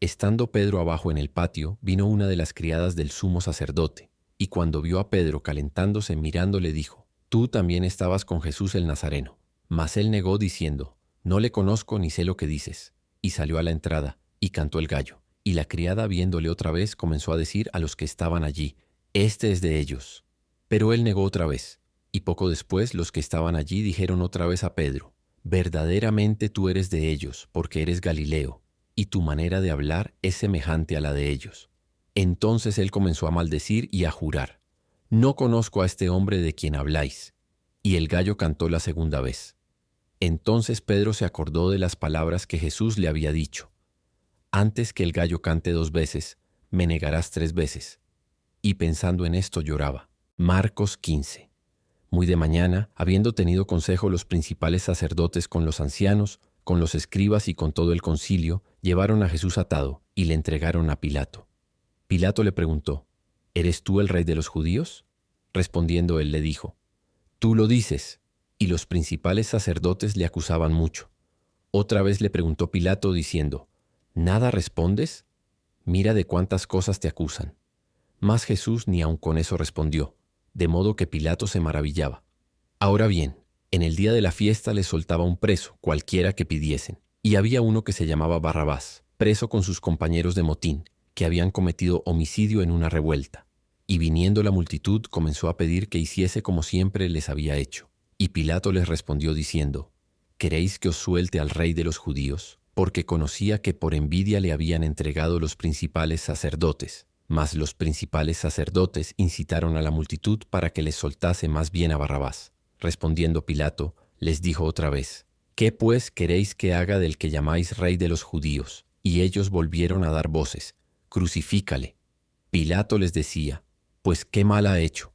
Estando Pedro abajo en el patio, vino una de las criadas del sumo sacerdote, y cuando vio a Pedro calentándose mirándole dijo, tú también estabas con Jesús el Nazareno. Mas él negó diciendo, no le conozco ni sé lo que dices. Y salió a la entrada, y cantó el gallo. Y la criada, viéndole otra vez, comenzó a decir a los que estaban allí, este es de ellos. Pero él negó otra vez. Y poco después los que estaban allí dijeron otra vez a Pedro, verdaderamente tú eres de ellos, porque eres Galileo, y tu manera de hablar es semejante a la de ellos. Entonces él comenzó a maldecir y a jurar, no conozco a este hombre de quien habláis. Y el gallo cantó la segunda vez. Entonces Pedro se acordó de las palabras que Jesús le había dicho, antes que el gallo cante 2 veces, me negarás 3 veces. Y pensando en esto lloraba. Marcos 15. Muy de mañana, habiendo tenido consejo los principales sacerdotes con los ancianos, con los escribas y con todo el concilio, llevaron a Jesús atado y le entregaron a Pilato. Pilato le preguntó, ¿eres tú el rey de los judíos? Respondiendo él le dijo, tú lo dices. Y los principales sacerdotes le acusaban mucho. Otra vez le preguntó Pilato diciendo, ¿nada respondes? Mira de cuántas cosas te acusan. Mas Jesús ni aun con eso respondió, de modo que Pilato se maravillaba. Ahora bien, en el día de la fiesta les soltaba un preso, cualquiera que pidiesen. Y había uno que se llamaba Barrabás, preso con sus compañeros de motín, que habían cometido homicidio en una revuelta. Y viniendo la multitud comenzó a pedir que hiciese como siempre les había hecho. Y Pilato les respondió diciendo, ¿queréis que os suelte al rey de los judíos? Porque conocía que por envidia le habían entregado los principales sacerdotes. Mas los principales sacerdotes incitaron a la multitud para que les soltase más bien a Barrabás. Respondiendo Pilato, les dijo otra vez, ¿qué pues queréis que haga del que llamáis rey de los judíos? Y ellos volvieron a dar voces, crucifícale. Pilato les decía, pues qué mal ha hecho.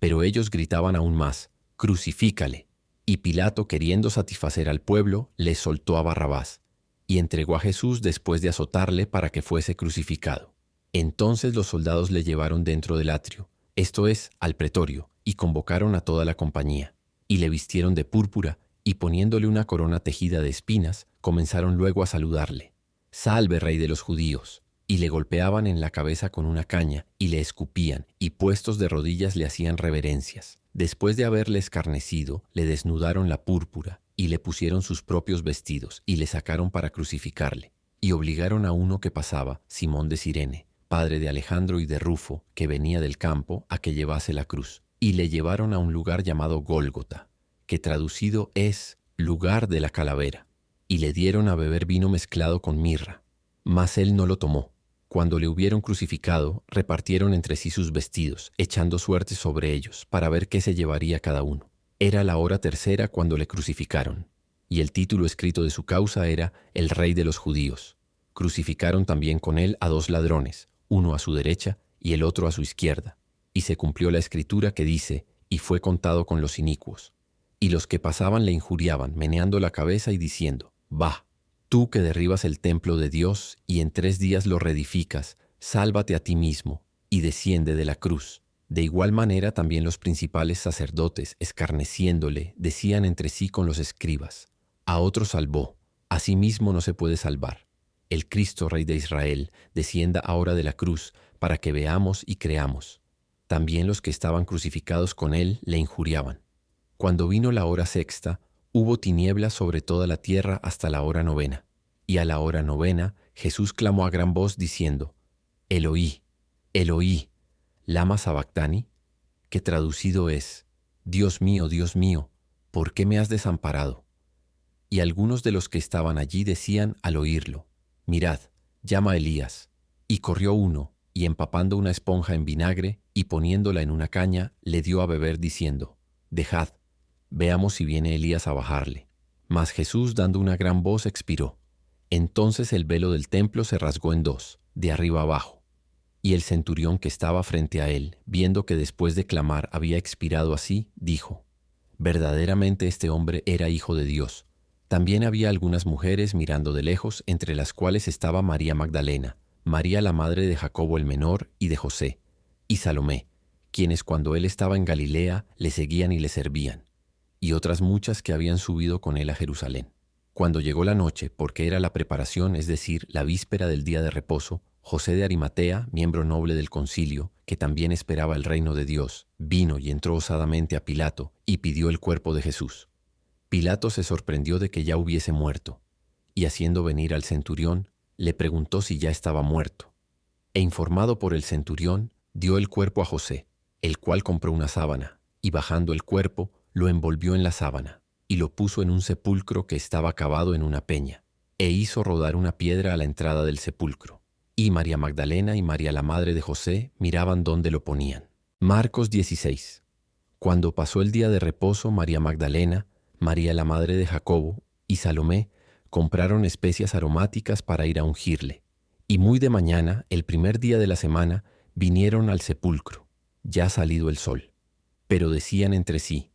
Pero ellos gritaban aún más, crucifícale. Y Pilato, queriendo satisfacer al pueblo, les soltó a Barrabás, y entregó a Jesús después de azotarle para que fuese crucificado. Entonces los soldados le llevaron dentro del atrio, esto es, al pretorio, y convocaron a toda la compañía, y le vistieron de púrpura, y poniéndole una corona tejida de espinas, comenzaron luego a saludarle. «Salve, rey de los judíos», y le golpeaban en la cabeza con una caña, y le escupían, y puestos de rodillas le hacían reverencias. Después de haberle escarnecido, le desnudaron la púrpura, y le pusieron sus propios vestidos, y le sacaron para crucificarle. Y obligaron a uno que pasaba, Simón de Cirene, padre de Alejandro y de Rufo, que venía del campo, a que llevase la cruz. Y le llevaron a un lugar llamado Gólgota, que traducido es lugar de la calavera. Y le dieron a beber vino mezclado con mirra. Mas él no lo tomó. Cuando le hubieron crucificado, repartieron entre sí sus vestidos, echando suertes sobre ellos, para ver qué se llevaría cada uno. Era la hora tercera cuando le crucificaron, y el título escrito de su causa era El Rey de los Judíos. Crucificaron también con él a 2 ladrones, uno a su derecha y el otro a su izquierda. Y se cumplió la escritura que dice, y fue contado con los inicuos. Y los que pasaban le injuriaban, meneando la cabeza y diciendo, «Va, tú que derribas el templo de Dios y en 3 días lo reedificas, sálvate a ti mismo y desciende de la cruz». De igual manera también los principales sacerdotes, escarneciéndole, decían entre sí con los escribas, «A otro salvó, a sí mismo no se puede salvar. El Cristo, Rey de Israel, descienda ahora de la cruz para que veamos y creamos». También los que estaban crucificados con él le injuriaban. Cuando vino la hora sexta, hubo tinieblas sobre toda la tierra hasta la hora 9. Y a la hora 9 Jesús clamó a gran voz diciendo, «Eloí, Eloí, lama sabactani», que traducido es, Dios mío, ¿por qué me has desamparado?» Y algunos de los que estaban allí decían al oírlo, «Mirad, llama a Elías». Y corrió uno, y empapando una esponja en vinagre y poniéndola en una caña, le dio a beber diciendo, «Dejad, veamos si viene Elías a bajarle». Mas Jesús, dando una gran voz, expiró. Entonces el velo del templo se rasgó en 2, de arriba abajo. Y el centurión que estaba frente a él, viendo que después de clamar había expirado así, dijo, «Verdaderamente este hombre era hijo de Dios». También había algunas mujeres mirando de lejos, entre las cuales estaba María Magdalena, María la madre de Jacobo el menor y de José, y Salomé, quienes cuando él estaba en Galilea le seguían y le servían, y otras muchas que habían subido con él a Jerusalén. Cuando llegó la noche, porque era la preparación, es decir, la víspera del día de reposo, José de Arimatea, miembro noble del concilio, que también esperaba el reino de Dios, vino y entró osadamente a Pilato y pidió el cuerpo de Jesús. Pilato se sorprendió de que ya hubiese muerto, y haciendo venir al centurión, le preguntó si ya estaba muerto. E informado por el centurión, dio el cuerpo a José, el cual compró una sábana, y bajando el cuerpo, lo envolvió en la sábana, y lo puso en un sepulcro que estaba cavado en una peña, e hizo rodar una piedra a la entrada del sepulcro. Y María Magdalena y María la madre de José miraban dónde lo ponían. Marcos 16. Cuando pasó el día de reposo, María Magdalena, María la madre de Jacobo y Salomé compraron especias aromáticas para ir a ungirle. Y muy de mañana, el primer día de la semana, vinieron al sepulcro, ya salido el sol. Pero decían entre sí,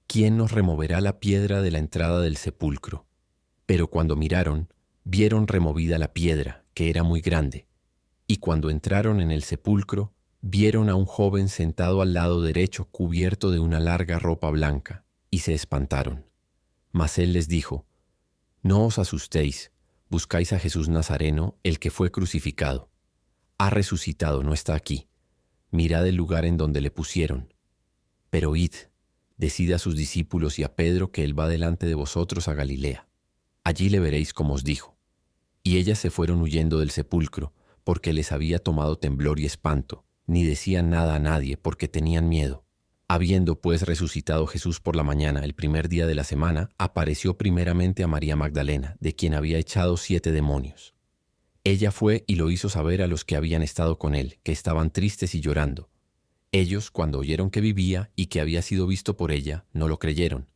«¿Quién nos removerá la piedra de la entrada del sepulcro?» Pero cuando miraron, vieron removida la piedra, que era muy grande. Y cuando entraron en el sepulcro, vieron a un joven sentado al lado derecho cubierto de una larga ropa blanca, y se espantaron. Mas él les dijo: No os asustéis, buscáis a Jesús Nazareno, el que fue crucificado. Ha resucitado, no está aquí. Mirad el lugar en donde le pusieron. Pero id, decid a sus discípulos y a Pedro que él va delante de vosotros a Galilea. Allí le veréis como os dijo. Y ellas se fueron huyendo del sepulcro, porque les había tomado temblor y espanto, ni decían nada a nadie, porque tenían miedo. Habiendo pues resucitado Jesús por la mañana, el primer día de la semana, apareció primeramente a María Magdalena, de quien había echado 7 demonios. Ella fue y lo hizo saber a los que habían estado con él, que estaban tristes y llorando. Ellos, cuando oyeron que vivía y que había sido visto por ella, no lo creyeron.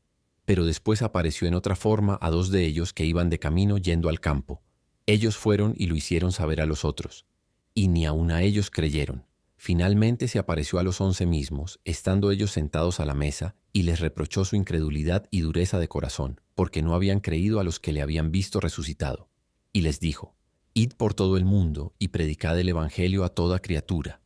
Pero después apareció en otra forma a 2 de ellos que iban de camino yendo al campo. Ellos fueron y lo hicieron saber a los otros, y ni aun a ellos creyeron. Finalmente se apareció a los 11 mismos, estando ellos sentados a la mesa, y les reprochó su incredulidad y dureza de corazón, porque no habían creído a los que le habían visto resucitado. Y les dijo: Id por todo el mundo y predicad el evangelio a toda criatura.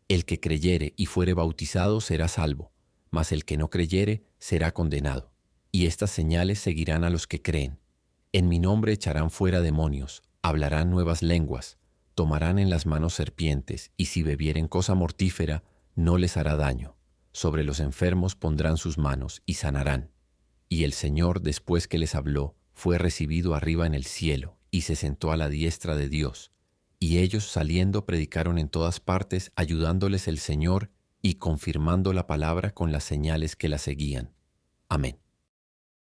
El que creyere y fuere bautizado será salvo, mas el que no creyere será condenado. Y estas señales seguirán a los que creen. En mi nombre echarán fuera demonios, hablarán nuevas lenguas, tomarán en las manos serpientes, y si bebieren cosa mortífera, no les hará daño. Sobre los enfermos pondrán sus manos y sanarán. Y el Señor, después que les habló, fue recibido arriba en el cielo, y se sentó a la diestra de Dios. Y ellos, saliendo, predicaron en todas partes, ayudándoles el Señor y confirmando la palabra con las señales que la seguían. Amén.